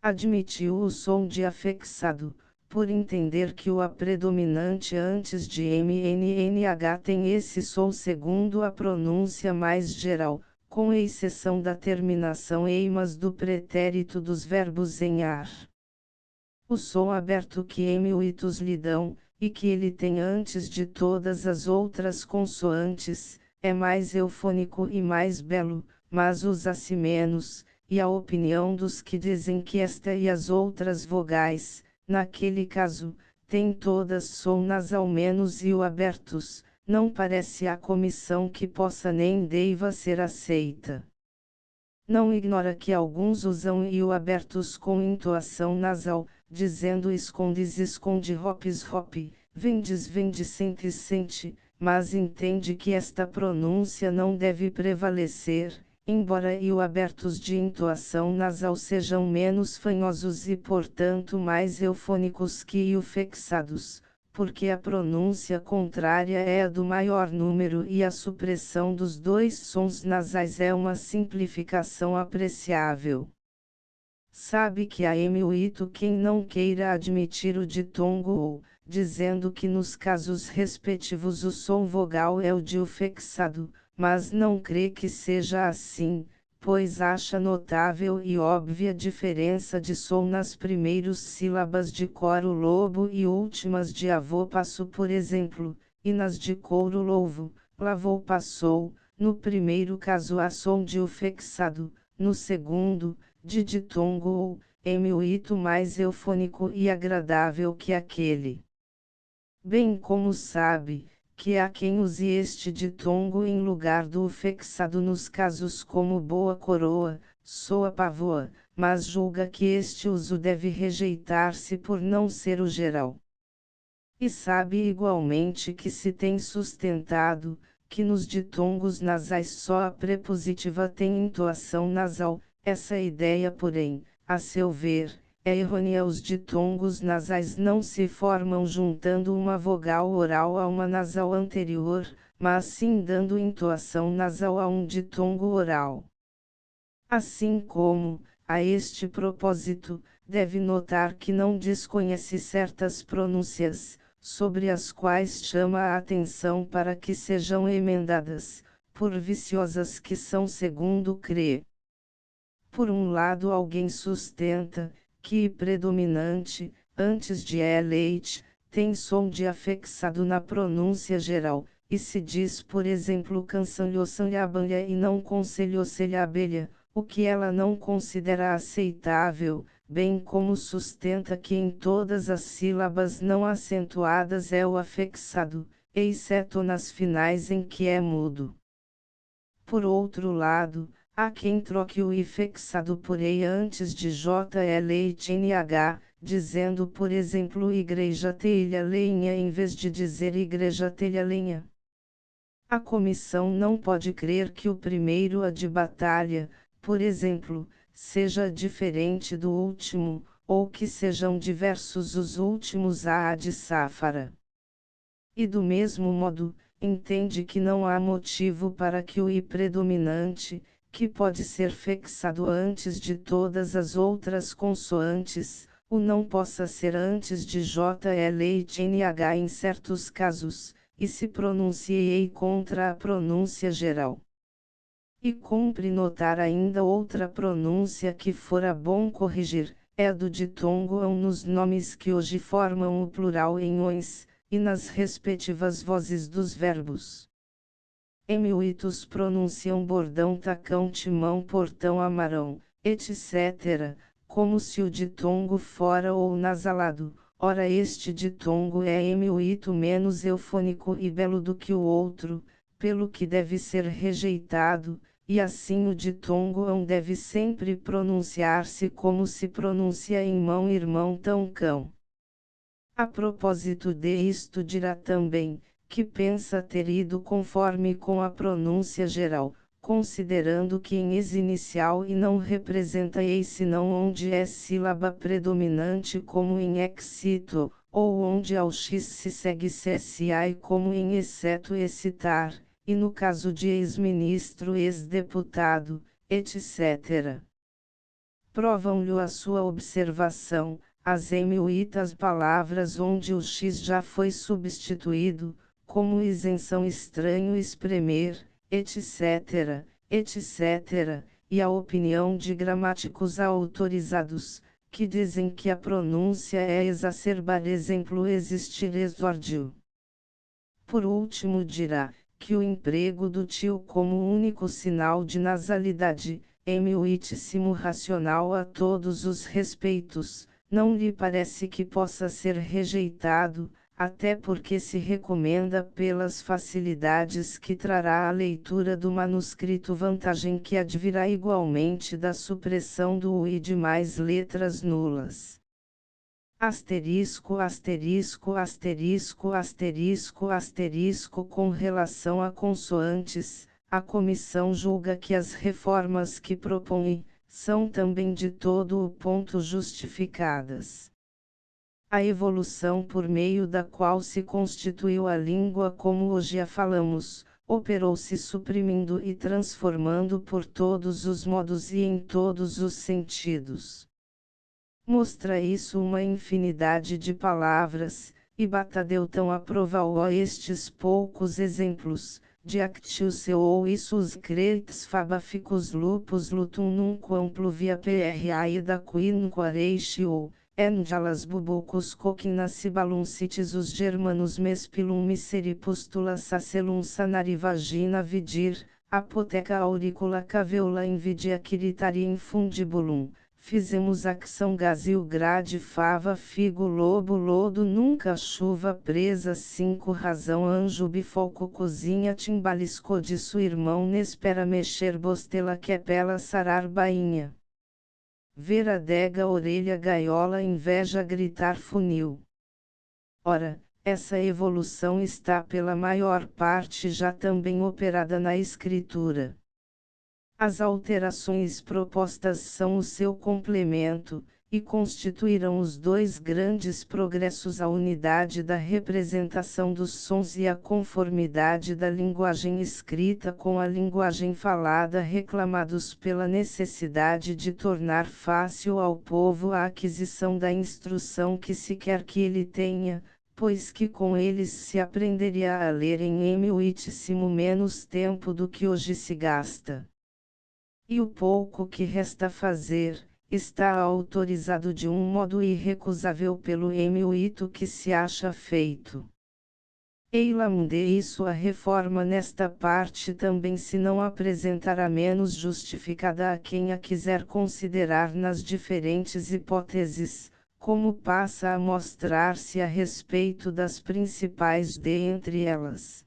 Admitiu o som de afixado, por entender que o A predominante antes de MNNH tem esse som segundo a pronúncia mais geral, com exceção da terminação eimas do pretérito dos verbos em ar. O som aberto que muitos lhe dão, e que ele tem antes de todas as outras consoantes, é mais eufônico e mais belo, mas usa-se menos, e a opinião dos que dizem que esta e as outras vogais, naquele caso, têm todas som nasal menos e o abertos, não parece à comissão que possa nem deva ser aceita. Não ignora que alguns usam e o abertos com entoação nasal, dizendo escondes esconde hopes hop, vendes vende sente sente, mas entende que esta pronúncia não deve prevalecer, embora e o abertos de entoação nasal sejam menos fanhosos e portanto mais eufônicos que o fixados, porque a pronúncia contrária é a do maior número e a supressão dos dois sons nasais é uma simplificação apreciável. Sabe que há muito quem não queira admitir o ditongo ou, dizendo que nos casos respectivos o som vogal é o de o fixado, mas não crê que seja assim, pois acha notável e óbvia diferença de som nas primeiras sílabas de coro lobo e últimas de avô passo, por exemplo, e nas de couro louvo, lavou passou, no primeiro caso há som de o fixado, no segundo, de ditongo ou, muito mais eufônico e agradável que aquele. Bem como sabe, que há quem use este ditongo em lugar do fixado nos casos como boa coroa, soa pavoa, mas julga que este uso deve rejeitar-se por não ser o geral. E sabe igualmente que se tem sustentado, que nos ditongos nasais só a prepositiva tem entoação nasal. Essa ideia, porém, a seu ver, é errônea. Os ditongos nasais não se formam juntando uma vogal oral a uma nasal anterior, mas sim dando entoação nasal a um ditongo oral. Assim como, a este propósito, deve notar que não desconhece certas pronúncias, sobre as quais chama a atenção para que sejam emendadas, por viciosas que são segundo crê. Por um lado, alguém sustenta que predominante, antes de leite, tem som de afixado na pronúncia geral, e se diz, por exemplo, cansanhosanhabanha e não conselhoselhabelha, o que ela não considera aceitável, bem como sustenta que em todas as sílabas não acentuadas é o afixado, exceto nas finais em que é mudo. Por outro lado, há quem troque o i fixado por ei antes de jlh, dizendo por exemplo igreja telha lenha em vez de dizer igreja telha lenha. A comissão não pode crer que o primeiro a de batalha, por exemplo, seja diferente do último, ou que sejam diversos os últimos a de sáfara. E do mesmo modo, entende que não há motivo para que o i predominante, que pode ser fixado antes de todas as outras consoantes, o não possa ser antes de jlh em certos casos, e se pronuncie ei contra a pronúncia geral. E cumpre notar ainda outra pronúncia que fora bom corrigir, é a do ditongo ão nos nomes que hoje formam o plural em ões, e nas respectivas vozes dos verbos. Emílitos pronunciam bordão, tacão, timão, portão, amarão, etc., como se o ditongo fora ou nasalado. Ora, este ditongo é emílito menos eufônico e belo do que o outro, pelo que deve ser rejeitado, e assim o ditongo ão deve sempre pronunciar-se como se pronuncia em mão, irmão, tão, cão. A propósito de isto dirá também, que pensa ter ido conforme com a pronúncia geral, considerando que em ex inicial e não representa ei senão onde é sílaba predominante como em excito, ou onde ao x se segue csi como em exceto excitar, e no caso de ex-ministro, ex-deputado, etc. Provam-lhe a sua observação, as emílitas palavras onde o x já foi substituído, como isenção, estranho, espremer, etc., etc., e a opinião de gramáticos autorizados, que dizem que a pronúncia é exacerbar, exemplo, existir exórdio. Por último dirá, que o emprego do tio como único sinal de nasalidade, emílitissimo racional a todos os respeitos, não lhe parece que possa ser rejeitado, até porque se recomenda pelas facilidades que trará a leitura do manuscrito, vantagem que advirá igualmente da supressão do u e de mais letras nulas. Asterisco, asterisco, asterisco, asterisco, asterisco. Com relação a consoantes, a comissão julga que as reformas que propõe, são também de todo o ponto justificadas. A evolução por meio da qual se constituiu a língua como hoje a falamos, operou-se suprimindo e transformando por todos os modos e em todos os sentidos. Mostra isso uma infinidade de palavras, e Batadeu tão aprovou a estes poucos exemplos, de actius ou issus cretes fabaficus lupus lutum nunquam pluvia praida quinquaratio, enjalas bubucus coquinacibalum citis os germanus mespilum miseripustula sacelum sanari vagina vidir, apoteca auricula caveula invidia quiritari infundibulum. Fizemos acção gazil grade fava figo lobo lodo nunca chuva presa 5 razão anjo bifolco cozinha timbalisco de sua irmão nespera mexer bostela quepela sarar bainha. Ver adega orelha gaiola inveja gritar funil. Ora, Essa evolução está pela maior parte já também operada na escritura. As alterações propostas são o seu complemento, e constituirão os dois grandes progressos: a unidade da representação dos sons e a conformidade da linguagem escrita com a linguagem falada, reclamados pela necessidade de tornar fácil ao povo a aquisição da instrução que se quer que ele tenha, pois que com eles se aprenderia a ler em muitíssimo menos tempo do que hoje se gasta. E o pouco que resta fazer, está autorizado de um modo irrecusável pelo muito que se acha feito. Eilam de isso a reforma nesta parte também se não apresentará menos justificada a quem a quiser considerar nas diferentes hipóteses, como passa a mostrar-se a respeito das principais dentre elas.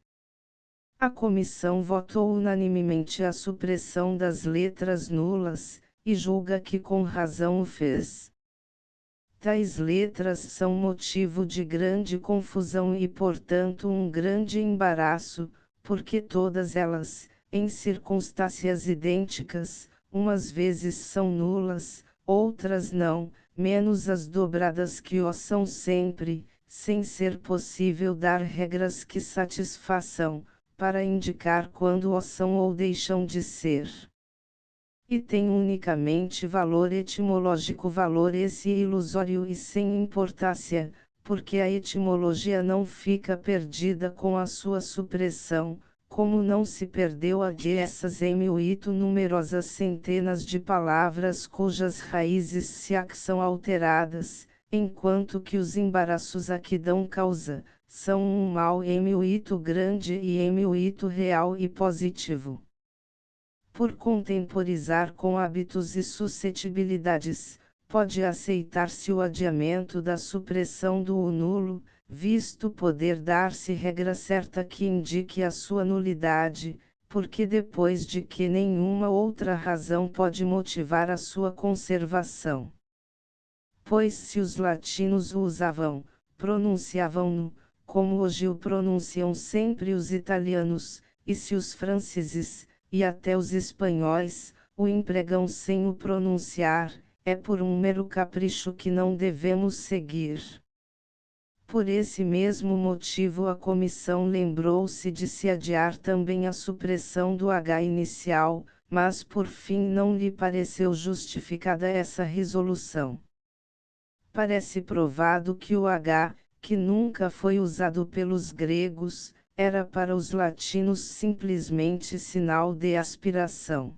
A comissão votou unanimemente a supressão das letras nulas, e julga que com razão o fez. Tais letras são motivo de grande confusão e portanto um grande embaraço, porque todas elas, em circunstâncias idênticas, umas vezes são nulas, outras não, menos as dobradas que o são sempre, sem ser possível dar regras que satisfaçam, para indicar quando o são ou deixam de ser. E tem unicamente valor etimológico, valor esse ilusório e sem importância, porque a etimologia não fica perdida com a sua supressão, como não se perdeu a de essas muito numerosas centenas de palavras cujas raízes se são alteradas, enquanto que os embaraços a que dão causa, são um mal muito grande e muito real e positivo. Por contemporizar com hábitos e suscetibilidades, pode aceitar-se o adiamento da supressão do nulo, visto poder dar-se regra certa que indique a sua nulidade, porque depois de que nenhuma outra razão pode motivar a sua conservação. Pois se os latinos o usavam, pronunciavam-no, como hoje o pronunciam sempre os italianos, e se os franceses, e até os espanhóis, o empregam sem o pronunciar, é por um mero capricho que não devemos seguir. Por esse mesmo motivo a comissão lembrou-se de se adiar também a supressão do H inicial, mas por fim não lhe pareceu justificada essa resolução. Parece provado que o H, que nunca foi usado pelos gregos, era para os latinos simplesmente sinal de aspiração.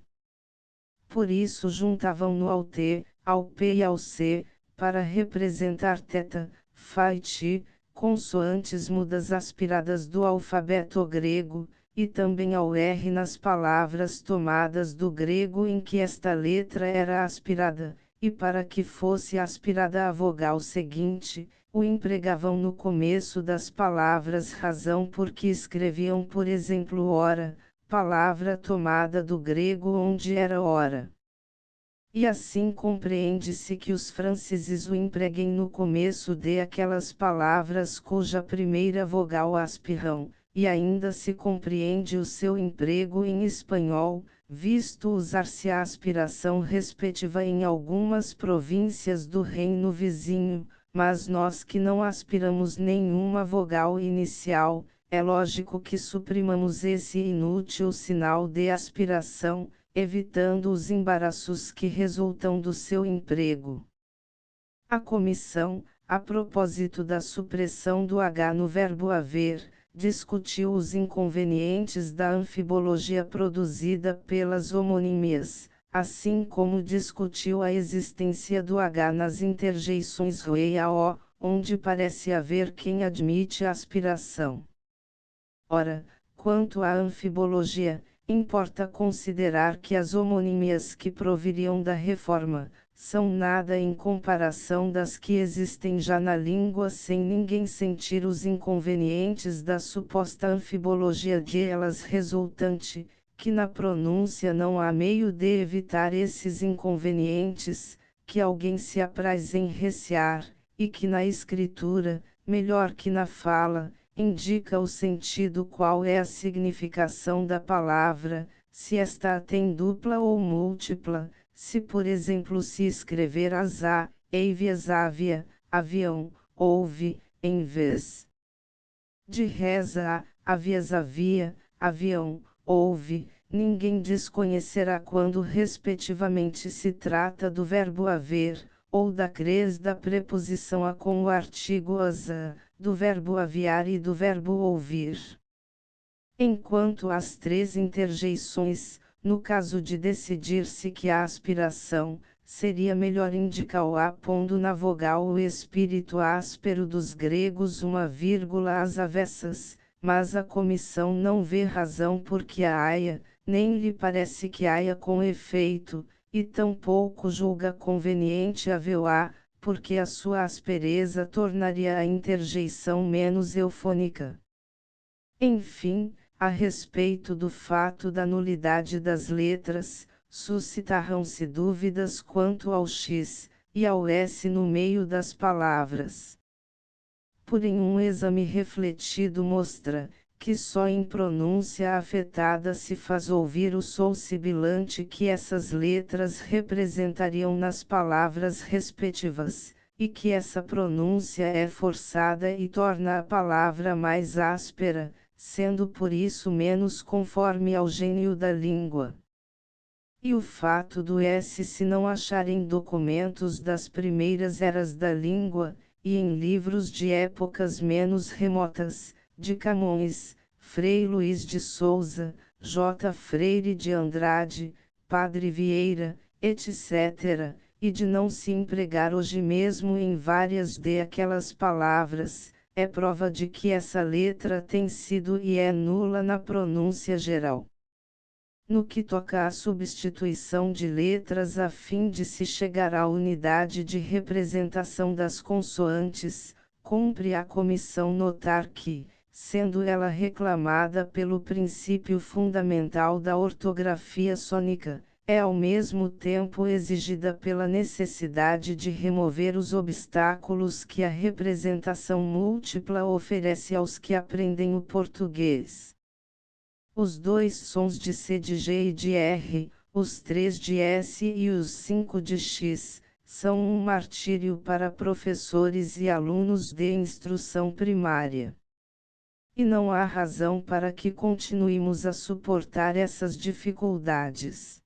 Por isso juntavam-no ao T, ao P e ao C, para representar θ, φ e T, consoantes mudas aspiradas do alfabeto grego, e também ao R nas palavras tomadas do grego em que esta letra era aspirada, e para que fosse aspirada a vogal seguinte, o empregavam no começo das palavras razão porque escreviam por exemplo hora, palavra tomada do grego onde era hora. E assim compreende-se que os franceses o empreguem no começo de aquelas palavras cuja primeira vogal aspirram, e ainda se compreende o seu emprego em espanhol, visto usar-se a aspiração respectiva em algumas províncias do reino vizinho, mas nós que não aspiramos nenhuma vogal inicial, é lógico que suprimamos esse inútil sinal de aspiração, evitando os embaraços que resultam do seu emprego. A comissão, a propósito da supressão do H no verbo haver, discutiu os inconvenientes da anfibologia produzida pelas homonímias, assim como discutiu a existência do H nas interjeições RE e AO, onde parece haver quem admite a aspiração. Ora, quanto à anfibologia, importa considerar que as homonímias que proviriam da reforma, são nada em comparação das que existem já na língua sem ninguém sentir os inconvenientes da suposta anfibologia de elas resultante, que na pronúncia não há meio de evitar esses inconvenientes, que alguém se apraz em recear, e que na escritura, melhor que na fala, indica o sentido, qual é a significação da palavra, se esta tem dupla ou múltipla, se por exemplo se escrever asa, eivias ávia, avião, ouve, em vez de reza, havias havia, avião, ouve, ninguém desconhecerá quando respectivamente se trata do verbo haver, ou da cres da preposição a com o artigo asa, do verbo aviar e do verbo ouvir. Enquanto as três interjeições, no caso de decidir-se que a aspiração, seria melhor indicar o a pondo na vogal o espírito áspero dos gregos uma vírgula às avessas, mas a comissão não vê razão porque a haia, nem lhe parece que haia com efeito, e tampouco julga conveniente haver o a, porque a sua aspereza tornaria a interjeição menos eufônica. Enfim, a respeito do fato da nulidade das letras, suscitarão-se dúvidas quanto ao x e ao s no meio das palavras. Porém, um exame refletido mostra que só em pronúncia afetada se faz ouvir o som sibilante que essas letras representariam nas palavras respectivas, e que essa pronúncia é forçada e torna a palavra mais áspera, sendo por isso menos conforme ao gênio da língua. E o fato do S se não achar em documentos das primeiras eras da língua, e em livros de épocas menos remotas, de Camões, Frei Luís de Souza, J. Freire de Andrade, Padre Vieira, etc., e de não se empregar hoje mesmo em várias de aquelas palavras, é prova de que essa letra tem sido e é nula na pronúncia geral. No que toca à substituição de letras a fim de se chegar à unidade de representação das consoantes, cumpre à comissão notar que, sendo ela reclamada pelo princípio fundamental da ortografia sônica, é ao mesmo tempo exigida pela necessidade de remover os obstáculos que a representação múltipla oferece aos que aprendem o português. Os dois sons de C de G e de R, os 3 de S e os 5 de X, são um martírio para professores e alunos de instrução primária. E não há razão para que continuemos a suportar essas dificuldades.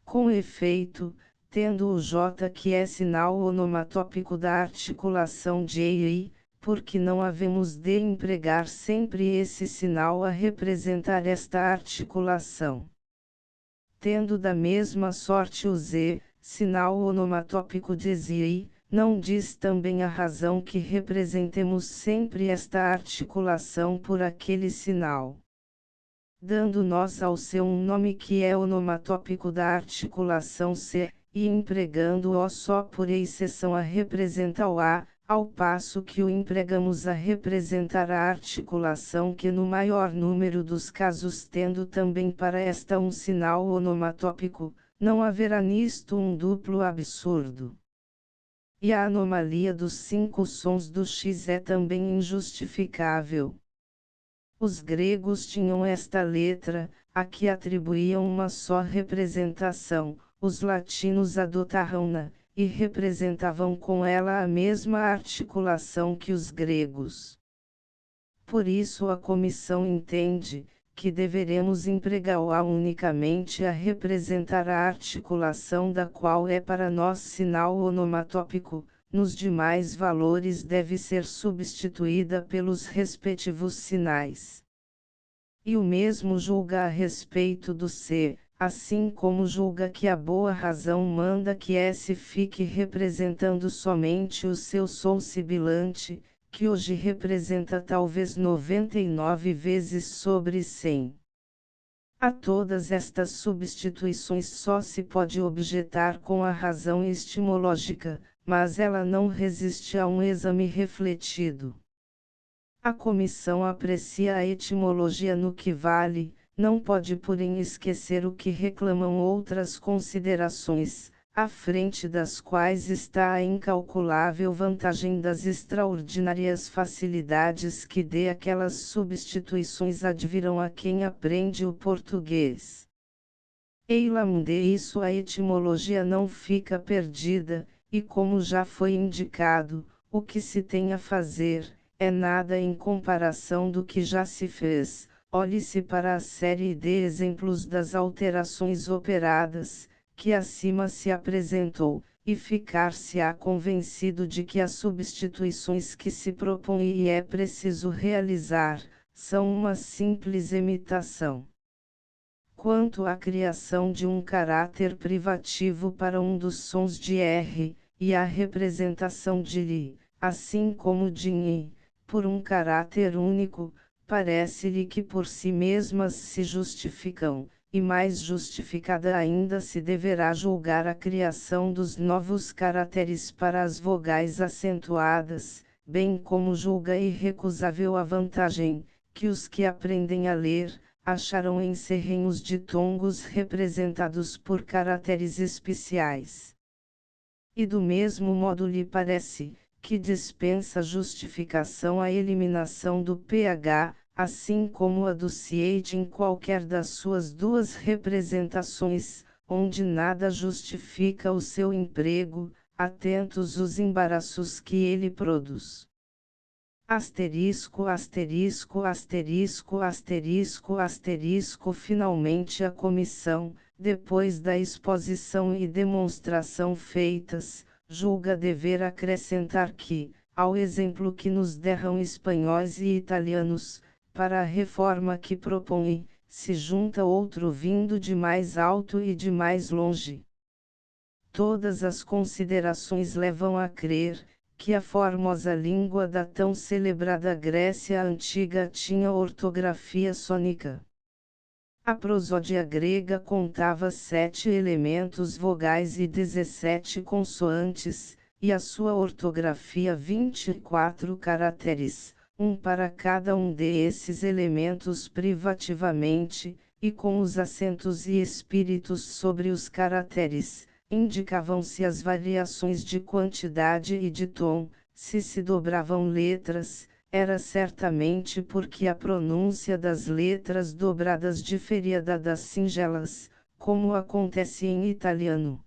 Com efeito, tendo o J que é sinal onomatópico da articulação de e I, porque não havemos de empregar sempre esse sinal a representar esta articulação. Tendo da mesma sorte o Z, sinal onomatópico de ZI, não diz também a razão que representemos sempre esta articulação por aquele sinal. Dando nós ao seu um nome que é onomatópico da articulação C, e empregando-o só por exceção a representar o A, ao passo que o empregamos a representar a articulação que no maior número dos casos tendo também para esta um sinal onomatópico, não haverá nisto um duplo absurdo. E a anomalia dos 5 sons do X é também injustificável. Os gregos tinham esta letra, a que atribuíam uma só representação, os latinos adotaram-na, e representavam com ela a mesma articulação que os gregos. Por isso a comissão entende, que deveremos empregar o A unicamente a representar a articulação da qual é para nós sinal onomatópico, nos demais valores deve ser substituída pelos respectivos sinais. E o mesmo julga a respeito do C, assim como julga que a boa razão manda que S fique representando somente o seu som sibilante, que hoje representa talvez 99 vezes sobre 100. A todas estas substituições só se pode objetar com a razão etimológica, mas ela não resiste a um exame refletido. A comissão aprecia a etimologia no que vale, não pode porém esquecer o que reclamam outras considerações, à frente das quais está a incalculável vantagem das extraordinárias facilidades que de aquelas substituições advirão a quem aprende o português. Eilamde isso a etimologia não fica perdida, e como já foi indicado, o que se tem a fazer, é nada em comparação do que já se fez. Olhe-se para a série de exemplos das alterações operadas, que acima se apresentou, e ficar-se-á convencido de que as substituições que se propõe e é preciso realizar, são uma simples imitação. Quanto à criação de um caráter privativo para um dos sons de R, e à representação de Li, assim como de Nhi, por um caráter único, parece-lhe que por si mesmas se justificam, e mais justificada ainda se deverá julgar a criação dos novos caracteres para as vogais acentuadas, bem como julga irrecusável a vantagem, que os que aprendem a ler, acharão em serrenhos ditongos representados por caracteres especiais. E do mesmo modo lhe parece, que dispensa justificação a eliminação do pH, assim como a do CH em qualquer das suas duas representações, onde nada justifica o seu emprego, atentos os embaraços que ele produz. Asterisco, asterisco, asterisco, asterisco, asterisco. Finalmente a comissão, depois da exposição e demonstração feitas, julga dever acrescentar que, ao exemplo que nos deram espanhóis e italianos, para a reforma que propõe, se junta outro vindo de mais alto e de mais longe. Todas as considerações levam a crer, que a formosa língua da tão celebrada Grécia Antiga tinha ortografia sônica. A prosódia grega contava 7 elementos vogais e 17 consoantes, e a sua ortografia 24 caracteres, um para cada um desses elementos privativamente, e com os acentos e espíritos sobre os caracteres. Indicavam-se as variações de quantidade e de tom, se dobravam letras, era certamente porque a pronúncia das letras dobradas diferia das singelas, como acontece em italiano.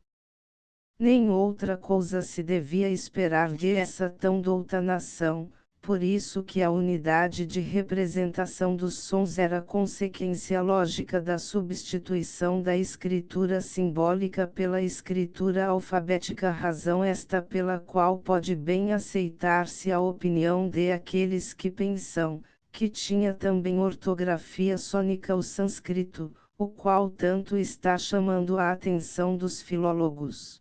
Nem outra coisa se devia esperar de essa tão douta nação, por isso que a unidade de representação dos sons era consequência lógica da substituição da escritura simbólica pela escritura alfabética, razão esta pela qual pode bem aceitar-se a opinião de aqueles que pensam, que tinha também ortografia sônica o sânscrito, o qual tanto está chamando a atenção dos filólogos.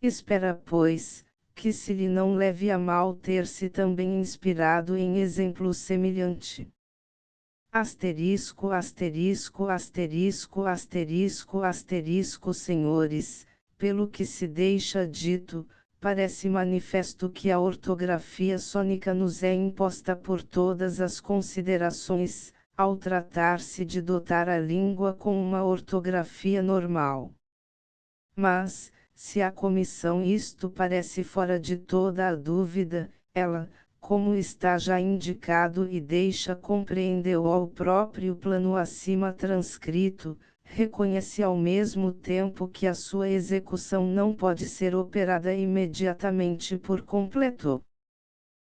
Espera, pois, que se lhe não leve a mal ter-se também inspirado em exemplo semelhante. Asterisco, asterisco, asterisco, asterisco, asterisco. Senhores, pelo que se deixa dito, parece manifesto que a ortografia sônica nos é imposta por todas as considerações, ao tratar-se de dotar a língua com uma ortografia normal. Mas, se à comissão isto parece fora de toda a dúvida, ela, como está já indicado e deixa compreender ao próprio plano acima transcrito, reconhece ao mesmo tempo que a sua execução não pode ser operada imediatamente por completo.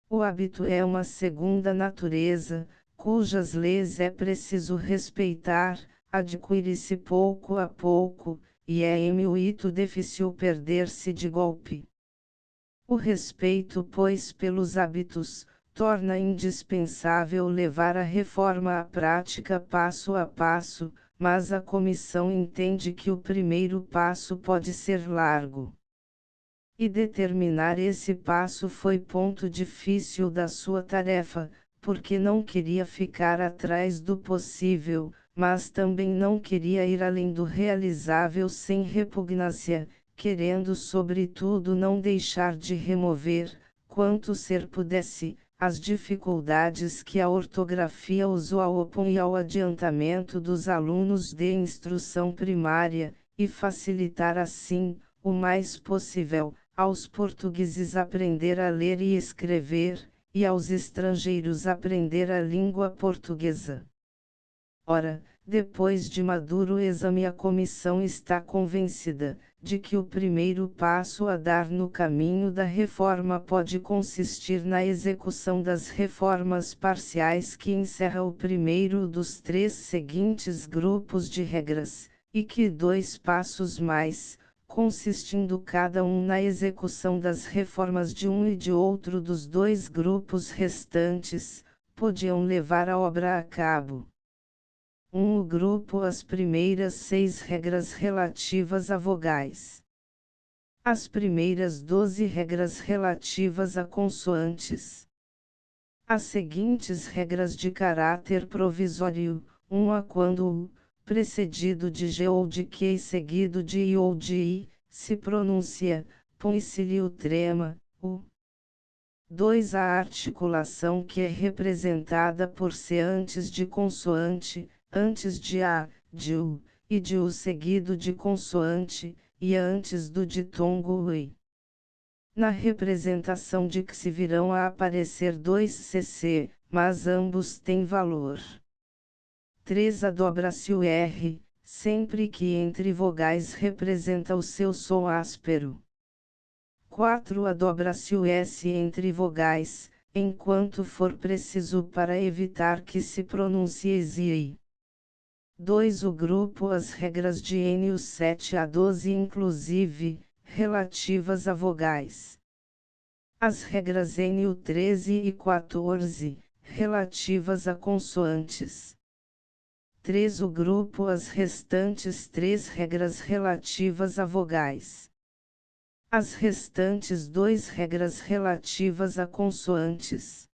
O hábito é uma segunda natureza, cujas leis é preciso respeitar, adquire-se pouco a pouco, e é muito difícil perder-se de golpe. O respeito, pois, pelos hábitos, torna indispensável levar a reforma à prática passo a passo, mas a comissão entende que o primeiro passo pode ser largo. E determinar esse passo foi ponto difícil da sua tarefa, porque não queria ficar atrás do possível, mas também não queria ir além do realizável sem repugnância, querendo sobretudo não deixar de remover, quanto ser pudesse, as dificuldades que a ortografia usual opõe ao adiantamento dos alunos de instrução primária, e facilitar assim, o mais possível, aos portugueses aprender a ler e escrever, e aos estrangeiros aprender a língua portuguesa. Ora, depois de maduro exame, a comissão está convencida de que o primeiro passo a dar no caminho da reforma pode consistir na execução das reformas parciais que encerra o primeiro dos 3 seguintes grupos de regras, e que 2 passos mais, consistindo cada um na execução das reformas de um e de outro dos 2 grupos restantes, podiam levar a obra a cabo. O grupo as primeiras 6 regras relativas a vogais. As primeiras 12 regras relativas a consoantes. As seguintes regras de caráter provisório, a quando o, precedido de G ou de Q e seguido de I ou de I, se pronuncia, põe-se-lhe o trema, o. 2. A articulação que é representada por C antes de consoante, antes de A, de U, e de U seguido de consoante, e antes do ditongo UI. Na representação de que se virão a aparecer 2 CC, mas ambos têm valor. 3. A dobra-se o R, sempre que entre vogais representa o seu som áspero. 4. A dobra-se o S entre vogais, enquanto for preciso para evitar que se pronuncie ZI. 2. O grupo as regras de N 7 a 12 inclusive, relativas a vogais. As regras N 13 e 14, relativas a consoantes. 3. O grupo as restantes 3 regras relativas a vogais. As restantes 2 regras relativas a consoantes.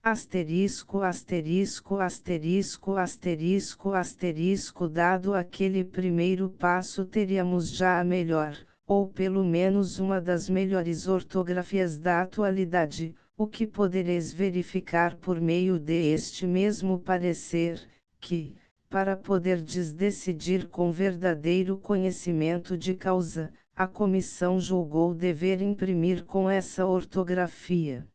Asterisco, asterisco, asterisco, asterisco, asterisco. Dado aquele primeiro passo, teríamos já a melhor, ou pelo menos uma das melhores ortografias da atualidade, o que podereis verificar por meio deste mesmo parecer, que, para poderdes decidir com verdadeiro conhecimento de causa, a comissão julgou dever imprimir com essa ortografia.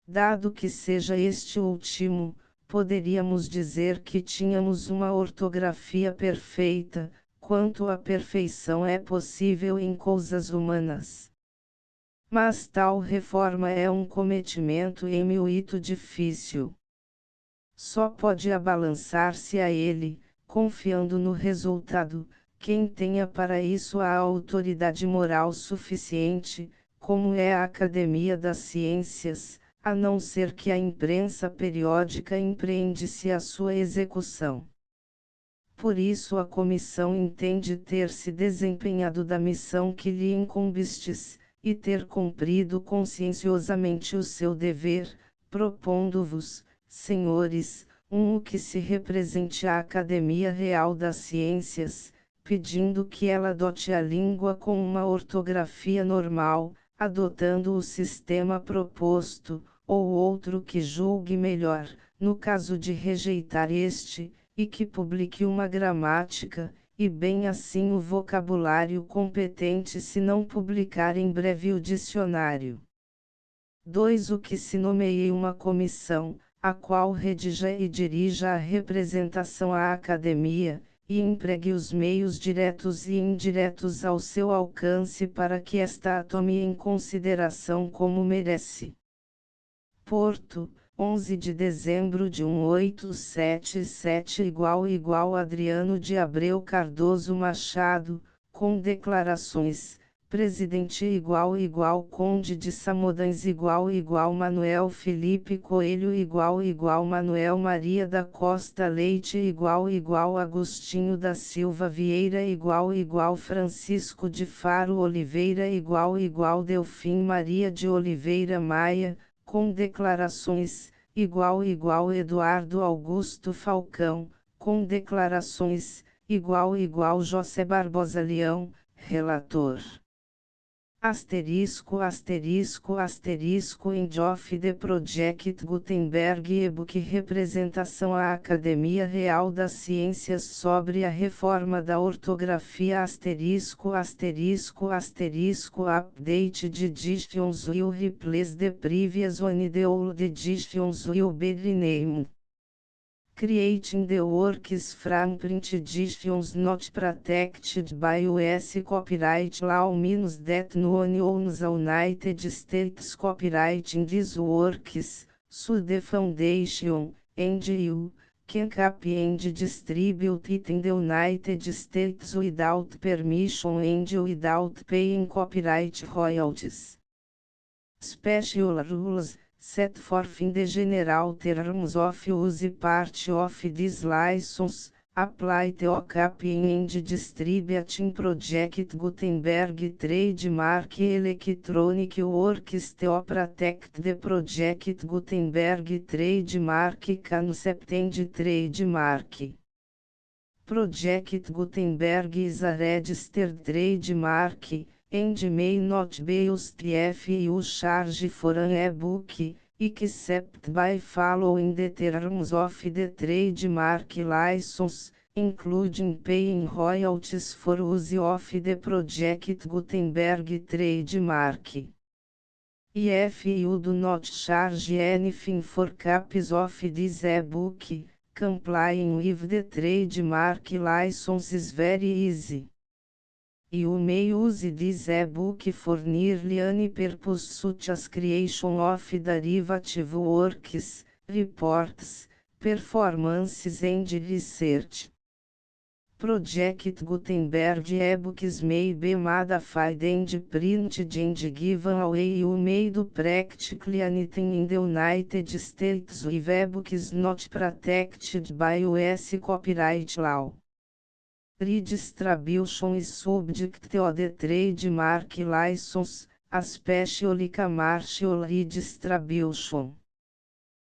Dado que seja este último, poderíamos dizer que tínhamos uma ortografia perfeita, quanto a perfeição é possível em coisas humanas. Mas tal reforma é um cometimento muito difícil. Só pode abalançar-se a ele, confiando no resultado, quem tenha para isso a autoridade moral suficiente, como é a Academia das Ciências, a não ser que a imprensa periódica empreende-se a sua execução. Por isso a comissão entende ter se desempenhado da missão que lhe incumbistes, e ter cumprido conscienciosamente o seu dever, propondo-vos, senhores, o que se represente à Academia Real das Ciências, pedindo que ela adote a língua com uma ortografia normal, adotando o sistema proposto, ou outro que julgue melhor, no caso de rejeitar este, e que publique uma gramática, e bem assim o vocabulário competente se não publicar em breve o dicionário. 2. O que se nomeie uma comissão, a qual redija e dirija a representação à Academia, e empregue os meios diretos e indiretos ao seu alcance para que esta a tome em consideração como merece. Porto, 11 de dezembro de 1877 igual Adriano de Abreu Cardoso Machado, com declarações, Presidente igual Conde de Samodães igual Manuel Felipe Coelho igual Manuel Maria da Costa Leite igual Agostinho da Silva Vieira igual Francisco de Faro Oliveira igual Delfim Maria de Oliveira Maia, com declarações, igual Eduardo Augusto Falcão, com declarações, igual José Barbosa Leão, relator. Asterisco, asterisco, asterisco, End of the Project Gutenberg e-book Representação à Academia Real das Ciências sobre a Reforma da Ortografia asterisco, asterisco, asterisco, Update de Editions will replace the previous one, the old editions will be renamed. Creating the works from print editions not protected by US copyright law means that no one owns a United States copyright in these works, so the foundation, and you, can copy and distribute it in the United States without permission and without paying copyright royalties. Special rules set forth in the general terms of use part of this license, apply to copying and distributing Project Gutenberg trademark electronic works to protect the Project Gutenberg trademark concept and trademark. Project Gutenberg is a registered trademark, and may not be used if you charge for an e-book, except by following the terms of the trademark license, including paying royalties for use of the Project Gutenberg trademark. If you do not charge anything for copies of this e-book, complying with the trademark license is very easy. You may use this e-book for nearly any purpose such as creation of derivative works, reports, performances and research. Project Gutenberg e-books may be modified and printed and given away. You may do practically anything in the United States with e-books not protected by US copyright law. Redistribution is subject to the trademark license, especially commercial redistribution.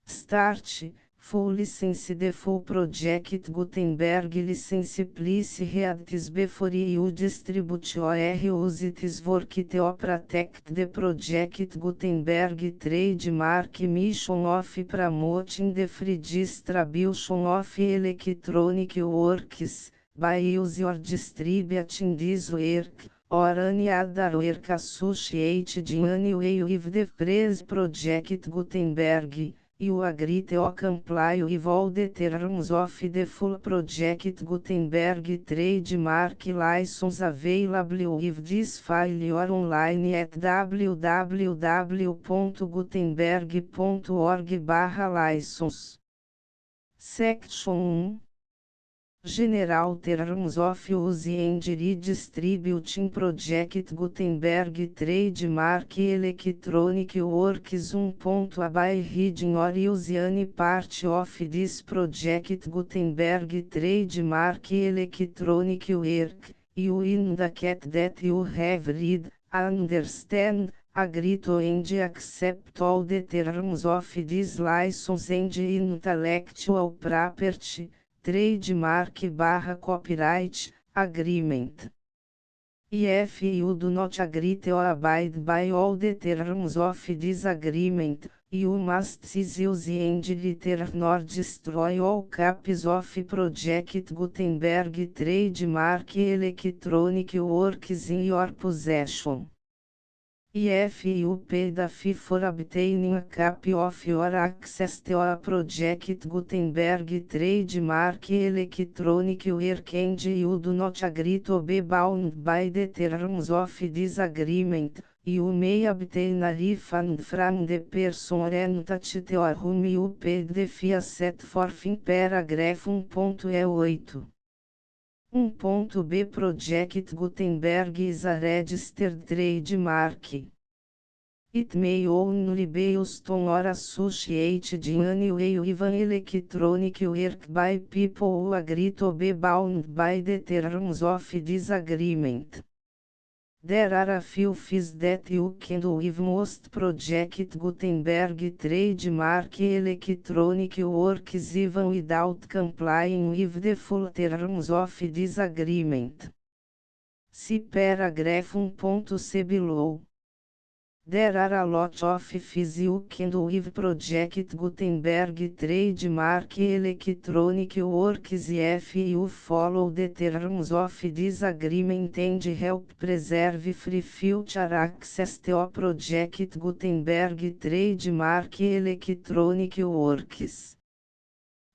Start, full license. The full Project Gutenberg license please read this before you distribute or use this work to protect the Project Gutenberg trademark mission of promoting the free distribution of electronic works, by use or distributing this work, or any other work associated in any way with the phrase Project Gutenberg, you agree to comply with all the terms of the full Project Gutenberg trademark license available with this file or online at www.gutenberg.org/license. Section 1. General Terms of Use and Redistributing Project Gutenberg Trademark Electronic Works 1. By reading or use any part of this Project Gutenberg Trademark Electronic Work, you indicate that you have read, understand, agree to and accept all the terms of this license and intellectual property, trademark/copyright, agreement. If you do not agree to abide by all the terms of this agreement, you must cease use and return or destroy all copies of Project Gutenberg trademark electronic works in your possession. If you pay the fee for obtaining a copy of your access to a Project Gutenberg trademark electronic work and you do not agree to be bound by the terms of this agreement, you may obtain a refund from the person or entity to whom you paid the fee set forth in paragraph 1.8. 1.b Project Gutenberg is a registered trademark. It may only be used on or associated in any way with an electronic work by people who agree to be bound by the terms of this agreement. There are a few fees that you can do with most Project Gutenberg trademark electronic works even without complying with the full terms of this agreement. See paragraph 1.c below. There are a lot of things you can do with Project Gutenberg trademark electronic works if you follow the terms of this agreement and help preserve free future access to Project Gutenberg trademark electronic works.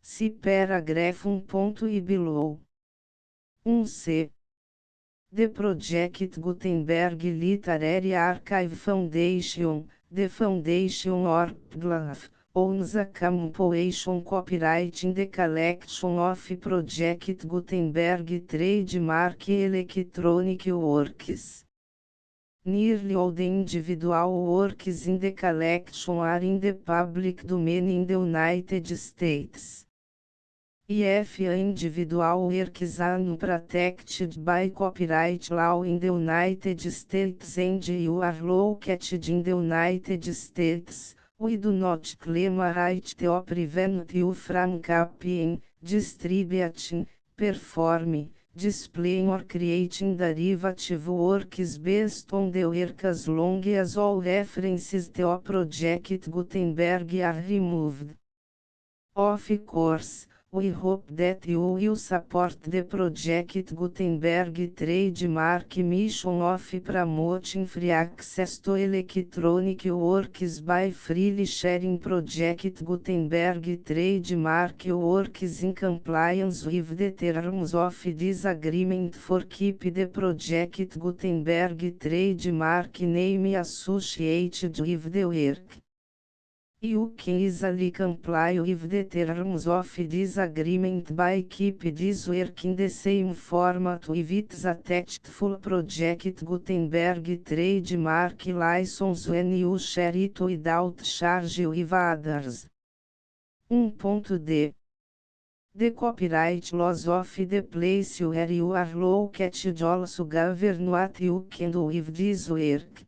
See paragraph 1.i below. 1c. The Project Gutenberg Literary Archive Foundation, the foundation or PGLAF, owns a compilation copyright in the collection of Project Gutenberg trademark electronic works. Nearly all the individual works in the collection are in the public domain in the United States. If individual works are not protected by copyright law in the United States and you are located in the United States, we do not claim a right to prevent you from copying, distributing, performing, displaying or creating derivative works based on the work as long as all references to Project Gutenberg are removed. Of course, we hope that you will support the Project Gutenberg trademark mission of promoting free access to electronic works by freely sharing Project Gutenberg trademark works in compliance with the terms of this agreement for keep the Project Gutenberg trademark name associated with the work. You can easily comply with the terms of this agreement by keep this work in the same format with its attached full Project Gutenberg trademark license when you share it without charge with others. 1.d. The copyright laws of the place where you are located also govern what you can do with this work.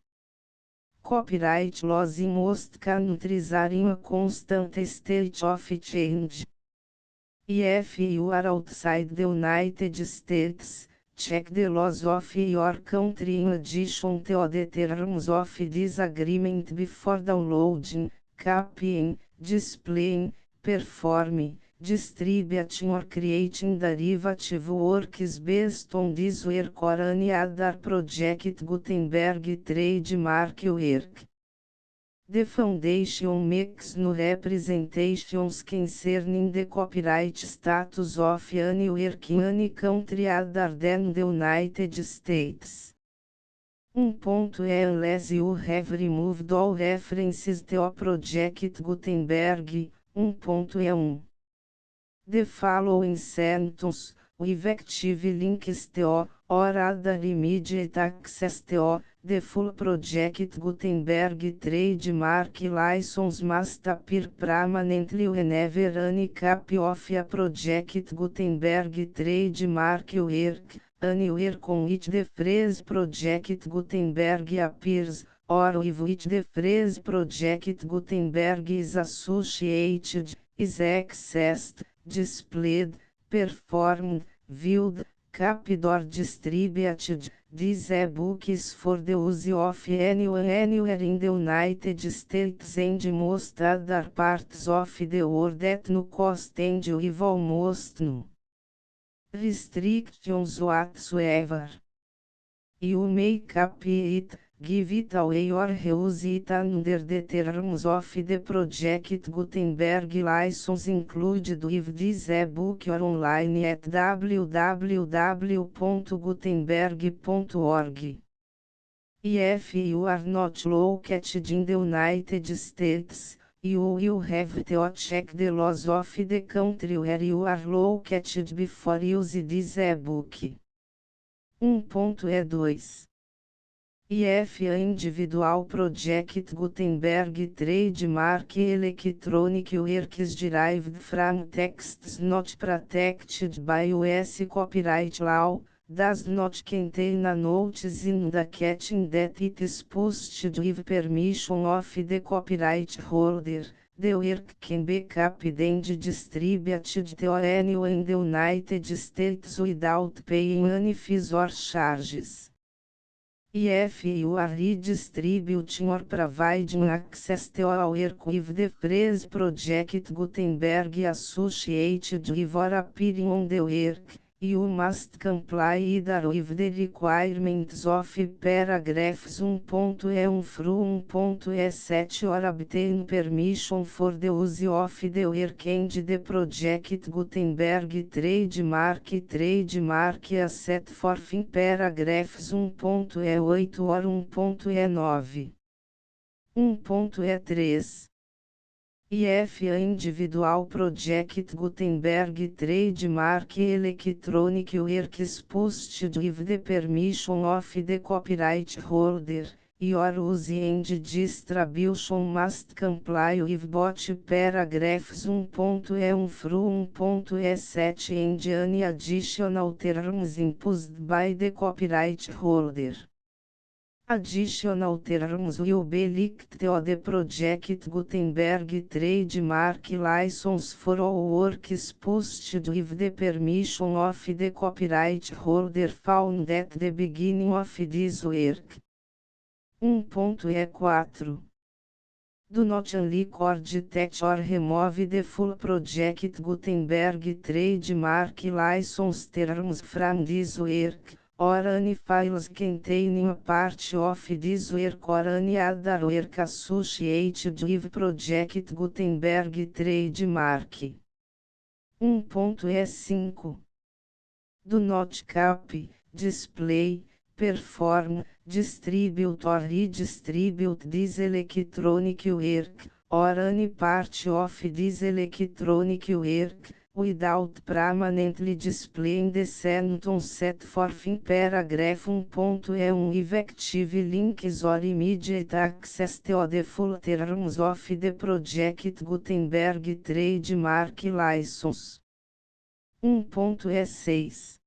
Copyright laws in most countries are in a constant state of change. If you are outside the United States, check the laws of your country in addition to the terms of this agreement before downloading, copying, displaying, performing, distributing or creating derivative works based on this work or any other Project Gutenberg trademark work. The Foundation makes no representations concerning the copyright status of any work in any country other than the United States. 1.e Unless you have removed all references to Project Gutenberg. 1.e1. The following sentence, with active links to, or other immediate access to, the full Project Gutenberg trademark license must appear permanently whenever any copy of a Project Gutenberg trademark work, anywhere on which the phrase Project Gutenberg appears, or with which the phrase Project Gutenberg is associated, is accessed, displayed, performed, viewed, copied or distributed. This e-book is for the use of anyone anywhere in the United States and most other parts of the world at no cost and with almost no restrictions whatsoever. You may copy it, give it away or reuse it under the terms of the Project Gutenberg license included with this e-book or online at www.gutenberg.org. If you are not located in the United States, you will have to check the laws of the country where you are located before use this e-book. 1.e2. If a individual Project Gutenberg trademark electronic works derived from texts not protected by US copyright law, does not contain a notice indicating that it is posted with permission of the copyright holder, The work can be copied and distributed to anyone in the United States without paying any fees or charges. If you are redistributing or providing access to our work with the Freeze Project Gutenberg associated with or appearing on the work, you must comply either with the requirements of paragraphs 1.E1 through 1.E7 or obtain permission for the use of the work and the Project Gutenberg trademark as set forth in paragraphs 1.E8 or 1.E9. 1.E3 If individual project Gutenberg trademark electronic works posted with the permission of the copyright holder, your use and distribution must comply with both paragraphs 1.E1 through 1.E7 and any additional terms imposed by the copyright holder. Additional terms will be linked to the Project Gutenberg trademark license for all works posted with the permission of the copyright holder found at the beginning of this work. 1.E4 Do not unrecord that or remove the full Project Gutenberg trademark license terms from this work, or any files containing a part of this work or any other work associated with Project Gutenberg trademark. 1.E5 Do not copy, display, perform, distribute or redistribute this electronic work, or any part of this electronic work, without permanently displaying the sentence set forth in paragraph 1.E1 effective links or immediate access to the full terms of the Project Gutenberg trademark license. 1.E6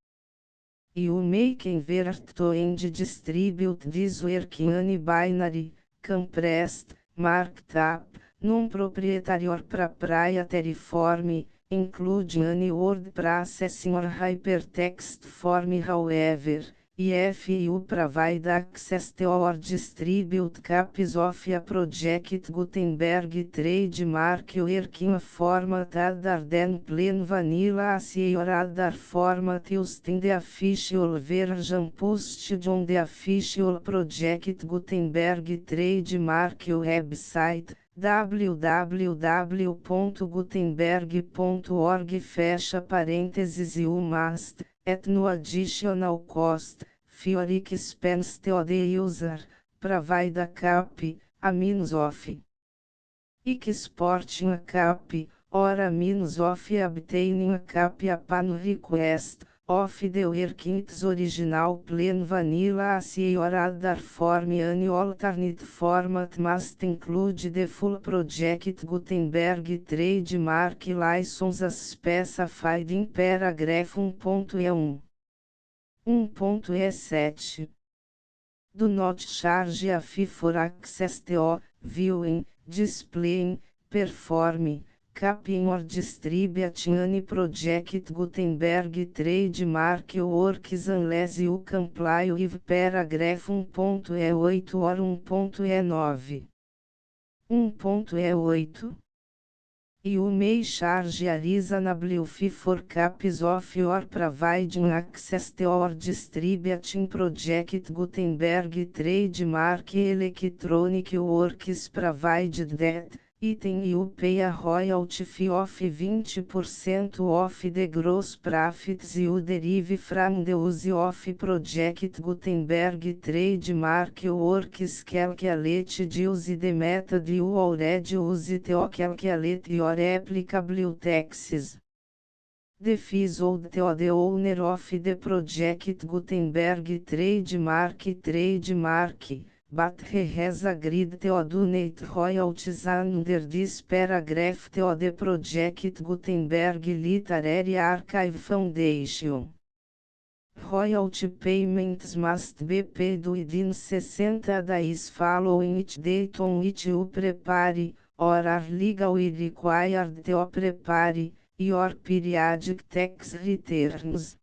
You may convert to and distribute this work in any binary, compressed, marked up, non-proprietary or proprietary form, including any word processing or hypertext form. However, if you provide access to or distribute copies of a Project Gutenberg trademark work in a format other than plain vanilla ASCII or other format used in the official version posted on the official Project Gutenberg trademark website, www.gutenberg.org fecha parênteses you must, at no additional cost, for expense to the user, provide a copy, a means of exporting a copy, or a means of obtaining a copy upon request, of the work in its original plain vanilla ASCII or other form. Any alternate format must include the full Project Gutenberg trademark license as specified in paragraph 1.E1. 1.E7 Do not charge a fee for access to, viewing, displaying, performing, copying or distributing any Project Gutenberg trademark works unless you comply with paragraph 1.E8 or 1.E9. 1.E8 You may charge a reasonable fee for copies of your providing access to or distributing Project Gutenberg trademark electronic works provided that item you pay a royalty fee of 20% of the gross profits you derive from the use of Project Gutenberg trademark works calculated use the method you already use to calculate your applicable taxes. The fees owed to the owner of the Project Gutenberg trademark, but he has agreed to donate royalties under this paragraph to the Project Gutenberg Literary Archive Foundation. Royalty payments must be paid within 60 days following each date on which you prepare, or are legally required to prepare your periodic tax returns.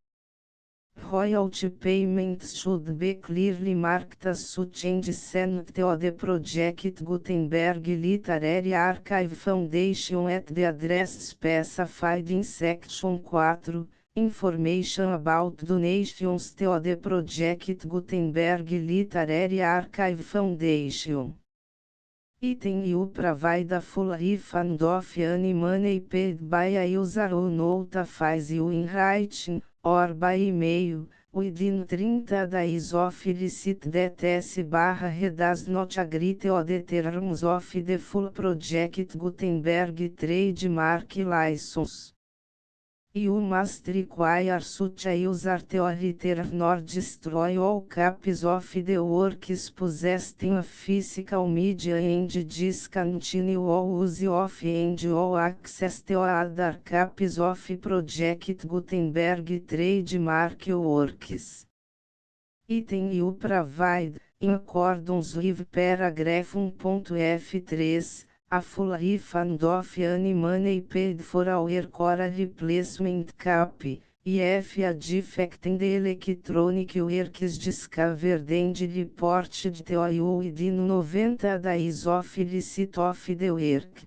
Royalty payments should be clearly marked as such and sent to the Project Gutenberg Literary Archive Foundation at the address specified in Section 4, Information about donations to the Project Gutenberg Literary Archive Foundation. Item you provide a full refund of any money paid by a user who notifies you in writing, or by email, within 30 days of receipt that S/he does not agree to the terms of the full Project Gutenberg trademark license. You must require such a user to return or destroy all copies of the works possessed in a physical media and discontinue all use of and all access to other copies of Project Gutenberg trademark works. Item you provide, in accordance with paragraph 1.f3, a full refund of any money paid for our core replacement copy, if a defect in the electronic work is discovered and reported to you within 90 days of receipt of the work.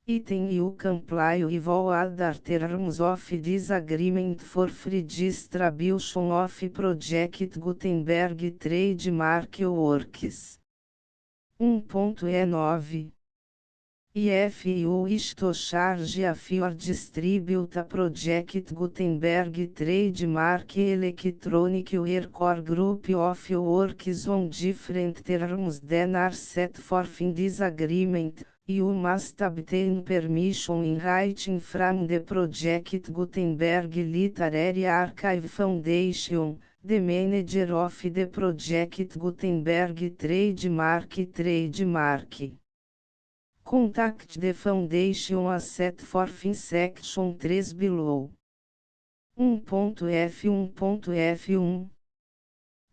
Item you comply with all other terms of this agreement for free distribution of Project Gutenberg trademark works. 1.E9 If you wish to charge of your distribute a Project Gutenberg trademark electronic work or group of works on different terms than are set forth in this agreement, you must obtain permission in writing from the Project Gutenberg Literary Archive Foundation, the manager of the Project Gutenberg trademark. Contact the foundation as set forth in section 3 below. 1.f1.f1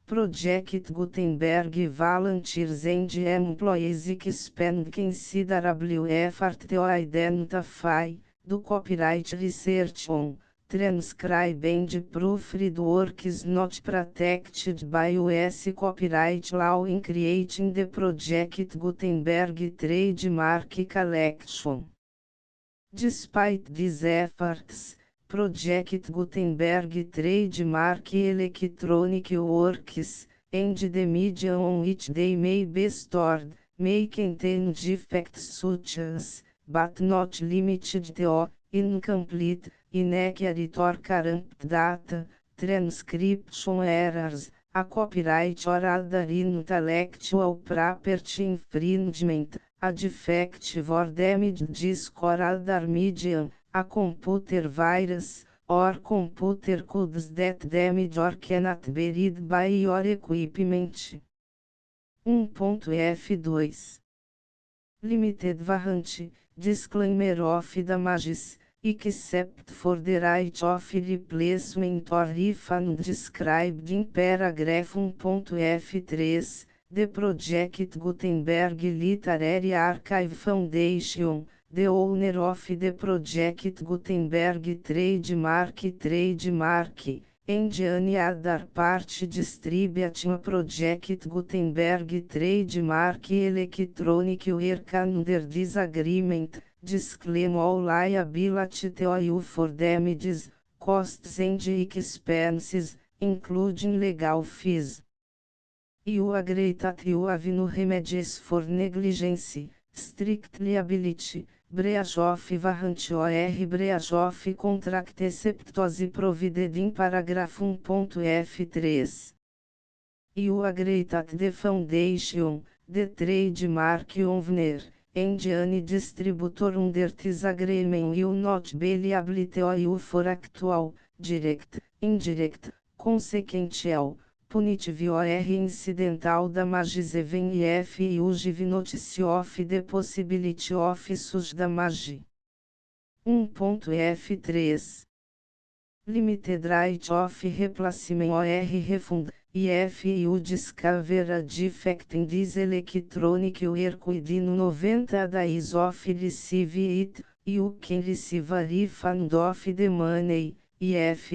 Project Gutenberg volunteers and employees expend considerable effort to identify, do copyright research on, transcribe and proofread works not protected by US copyright law in creating the Project Gutenberg trademark collection. Despite these efforts, Project Gutenberg trademark electronic works, and the media on which they may be stored, may contain defects such as, but not limited to, incomplete, inaccurate or corrupt data, transcription errors, a copyright or other intellectual property infringement, a defective or damaged disk or other medium, a computer virus, or computer codes that damage or cannot be read by your equipment. 1.f2 Limited warranty, disclaimer of damages, except for the right of replacement or refund described in paragraph 1.f3, the Project Gutenberg Literary Archive Foundation, the owner of the Project Gutenberg trademark, and any other party distributing a Project Gutenberg trademark electronic work under this agreement, disclaim all liability to you for damages, costs and expenses, including legal fees. You agree that you have no remedies for negligence, strict liability, breach of warranty or breach of contract except as provided in paragraph 1.f3. You agree that the foundation, the trademark owner, and any distributor under this agreement will not be liable to you for actual, direct, indirect, consequential, punitive or incidental damages even if you give notice of the possibility of such damage. 1.f3 Limited right of replacement or refund, If you discover a defect in this electronic circuit in 90 days of receive it, you can receive a refund of the money. If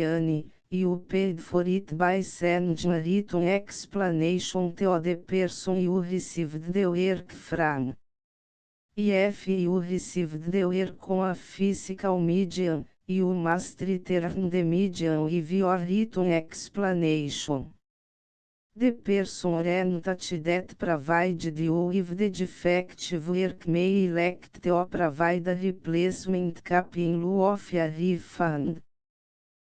you paid for it by sending a written explanation to the person you received the work from. If you received the work on a physical medium, you must return the medium with your written explanation. The person or entity that provided you with the defective work may elect to provide a replacement cap in lieu of a refund.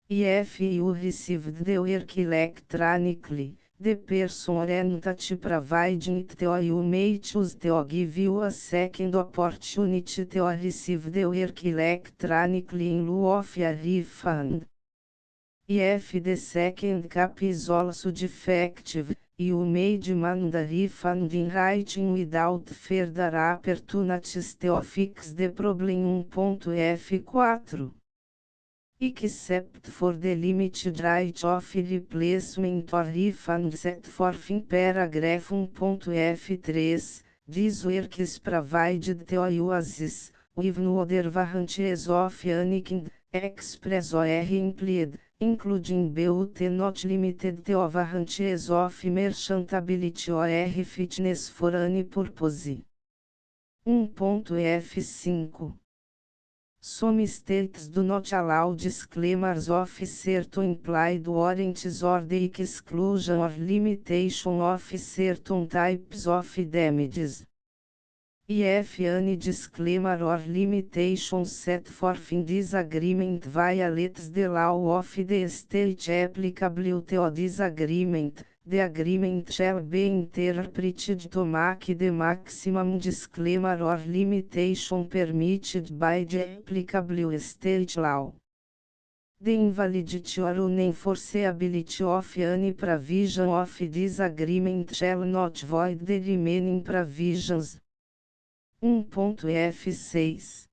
If you received the work electronically, the person or entity providing it to you may choose to give you a second opportunity to receive the work electronically in lieu of a refund. If the second cap is also defective, you may demand a refund in writing without further opportunities to fix the problem. 1.F4 Except for the limited right of replacement or refund set forth in paragraph 1.F3, this work is provided to you as with no other warranties of any kind, express or implied, including but not limited to warranties of merchantability or fitness for any purpose. 1.F5 Some states do not allow disclaimers of certain implied warranties or the exclusion or limitation of certain types of damages. If any disclaimer or limitation set forth in this agreement violates the law of the state applicable to this agreement, the agreement shall be interpreted to make the maximum disclaimer or limitation permitted by the applicable state law. The invalidity or unenforceability of any provision of this agreement shall not void the remaining provisions. 1.F6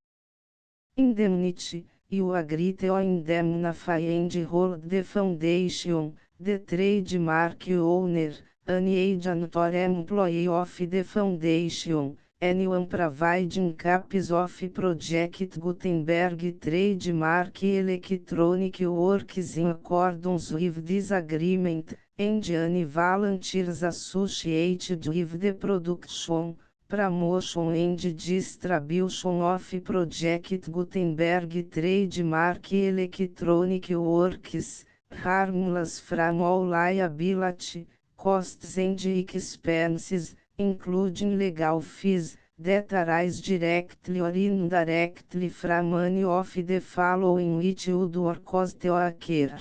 Indemnity, you agree to indemnify and hold the foundation, the trademark owner, any agent or employee of the foundation, anyone providing copies of Project Gutenberg trademark electronic works in accordance with this agreement, and any volunteers associated with the production, promotion and distribution of Project Gutenberg trademark electronic works, harmless from all liability, costs and expenses, including legal fees, that arise directly or indirectly from any of the following which would or cause to occur.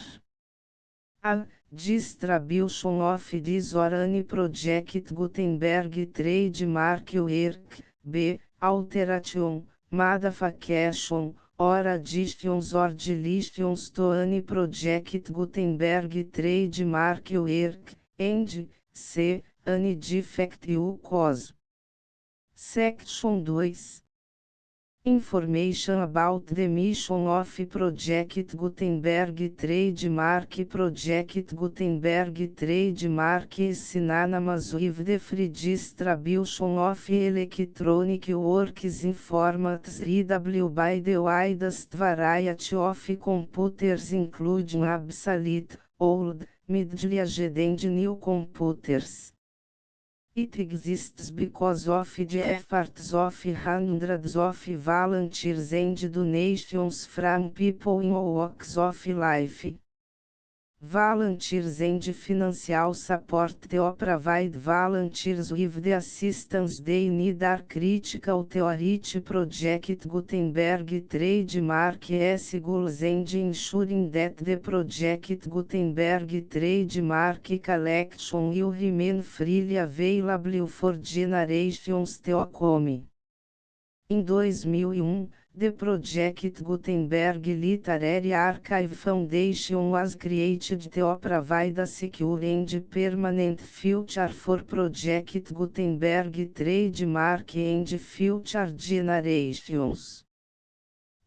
A. Distribution of this or any Project Gutenberg trademark work. B. Alteration, modification, or additions or deletions to any Project Gutenberg trademark work, and C. Any defect you cause. Section 2. Information about the mission of Project Gutenberg trademark. Project Gutenberg trademark is synonymous with the free distribution of electronic works in formats readable by the widest variety of computers, including obsolete, old, middle-aged and new computers. It exists because of the efforts of hundreds of volunteers and donations from people in all walks of life. Volunteers and financial support to provide volunteers with the assistance they need are critical to reach Project Gutenberg trademark goals and ensuring that the Project Gutenberg trademark collection will remain freely available for generations to come. Em 2001, the Project Gutenberg Literary Archive Foundation was created to provide a secure and permanent future for Project Gutenberg trademark and future generations.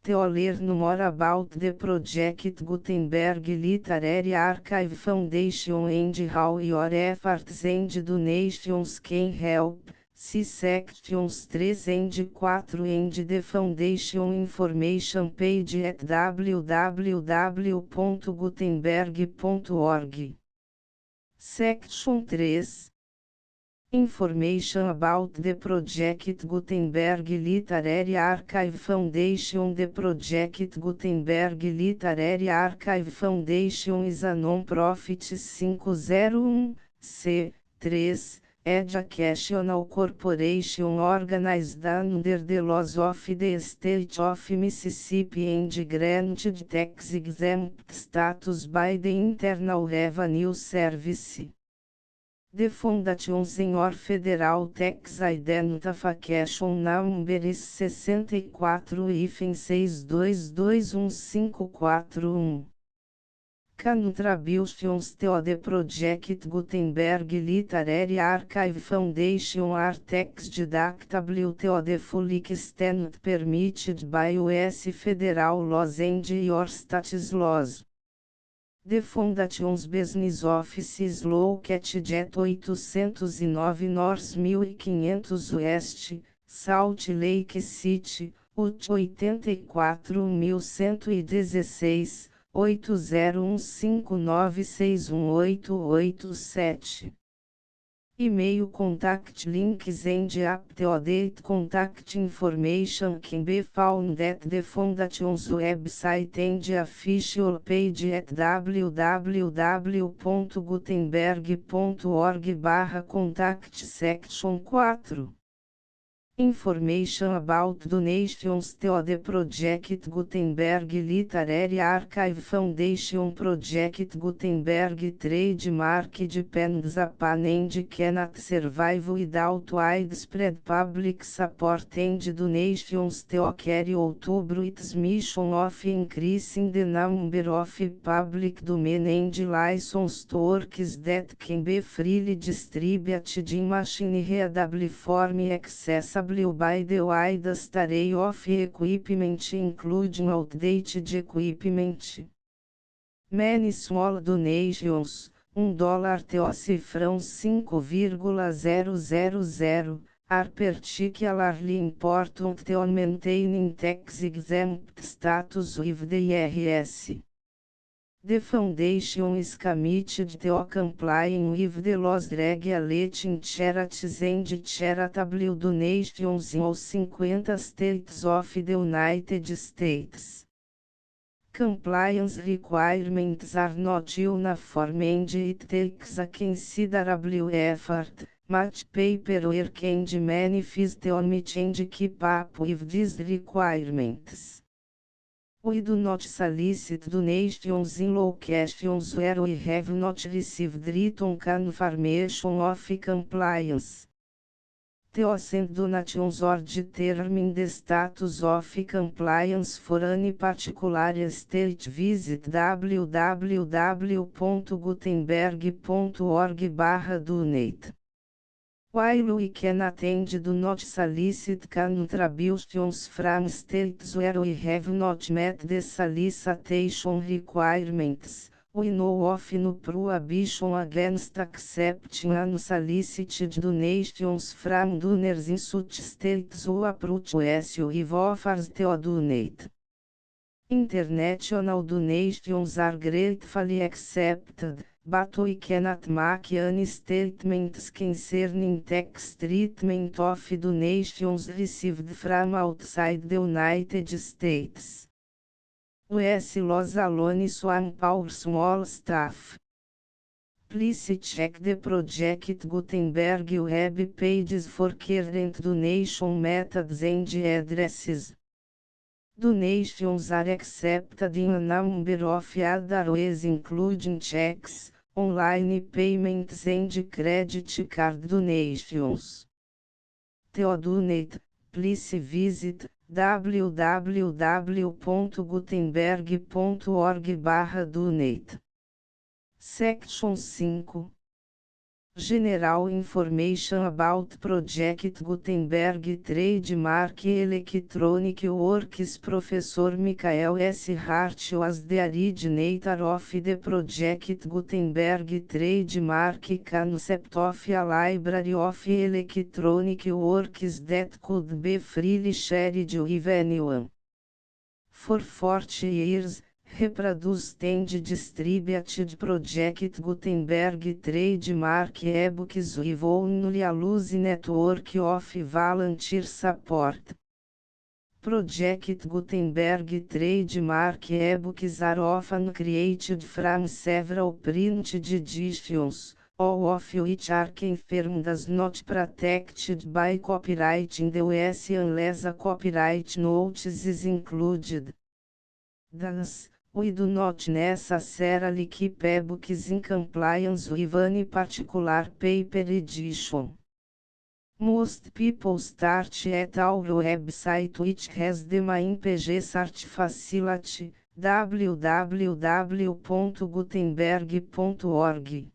To learn more about the project Gutenberg Literary Archive Foundation and how your efforts and donations can help, see sections 3 and 4 and the foundation information page at www.gutenberg.org. Section 3. Information about the project Gutenberg Literary Archive Foundation. The project Gutenberg Literary Archive Foundation is a non-profit 501(c)(3) educational corporation organized under the laws of the state of Mississippi and granted tax-exempt status by the Internal Revenue Service. The Foundation's or Federal Tax Identification Number is 64-6221541. Contributions to the project Gutenberg Literary Archive Foundation are tax deductible to the full extent permitted by U.S. federal laws and your state's laws. The Foundation's business office is located at 809 North 1500 West, Salt Lake City, Utah 84116, 8015961887. E-mail contact links and up-to-date contact information can be found at the Foundation's website and official page at www.gutenberg.org/contact section 4. Information about donations to the project Gutenberg Literary Archive Foundation. Project Gutenberg trademark depends upon and cannot survive without widespread public support and donations to carry out its mission of increasing the number of public domain and licensed works that can be freely distributed in machine-readable form accessible by the widest array of equipment including outdated equipment. Many small donations, $1 to cifrão 5,000, are particularly important to maintaining tax-exempt status with the IRS. The Foundation is committed to complying with the laws regulating charities and charitable donations in all 50 states of the United States. Compliance requirements are not uniform and it takes a considerable effort, much paperwork and many fees to meet and keep up with these requirements. We do not solicit donations in locations where we have not received written confirmation of compliance. To send donations or determine the status of compliance for any particular state, visit www.gutenberg.org/donate. While we cannot and do not solicit contributions from states where we have not met the solicitation requirements, we know of no prohibition against accepting unsolicited donations from donors in such states who approach us with offers to donate. International donations are gratefully accepted, but we cannot make any statements concerning tax treatment of donations received from outside the United States. US laws alone swamp our small staff. Please check the Project Gutenberg web pages for current donation methods and addresses. Donations are accepted in a number of other ways including checks, online payments and credit card donations. To donate, please visit www.gutenberg.org/donate. Section 5. General Information About Project Gutenberg Trademark Electronic Works. Professor Michael S. Hart was the originator of the Project Gutenberg Trademark concept of a library of electronic works that could be freely shared with anyone. For 40 years, reproduced and distributed Project Gutenberg trademark ebooks with only a loose network of volunteer support. Project Gutenberg trademark ebooks are often created from several printed editions, all of which are confirmed as not protected by copyright in the US unless a copyright notice is included. Thus, we do not necessarily keep ebooks in compliance with any particular paper edition. Most people start at our website, which has the main page search facility, www.gutenberg.org.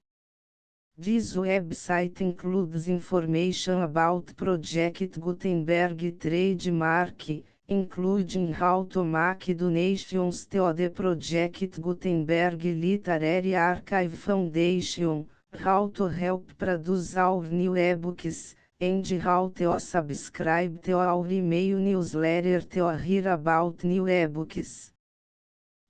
This website includes information about Project Gutenberg trademark, including how to make donations to the Project Gutenberg Literary Archive Foundation, how to help produce our new ebooks, and how to subscribe to our email newsletter to hear about new ebooks.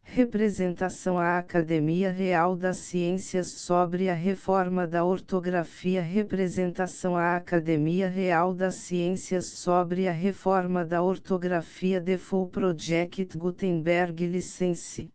Representação à Academia Real das Ciências sobre a Reforma da Ortografia. Representação à Academia Real das Ciências sobre a Reforma da Ortografia. The Full Project Gutenberg License.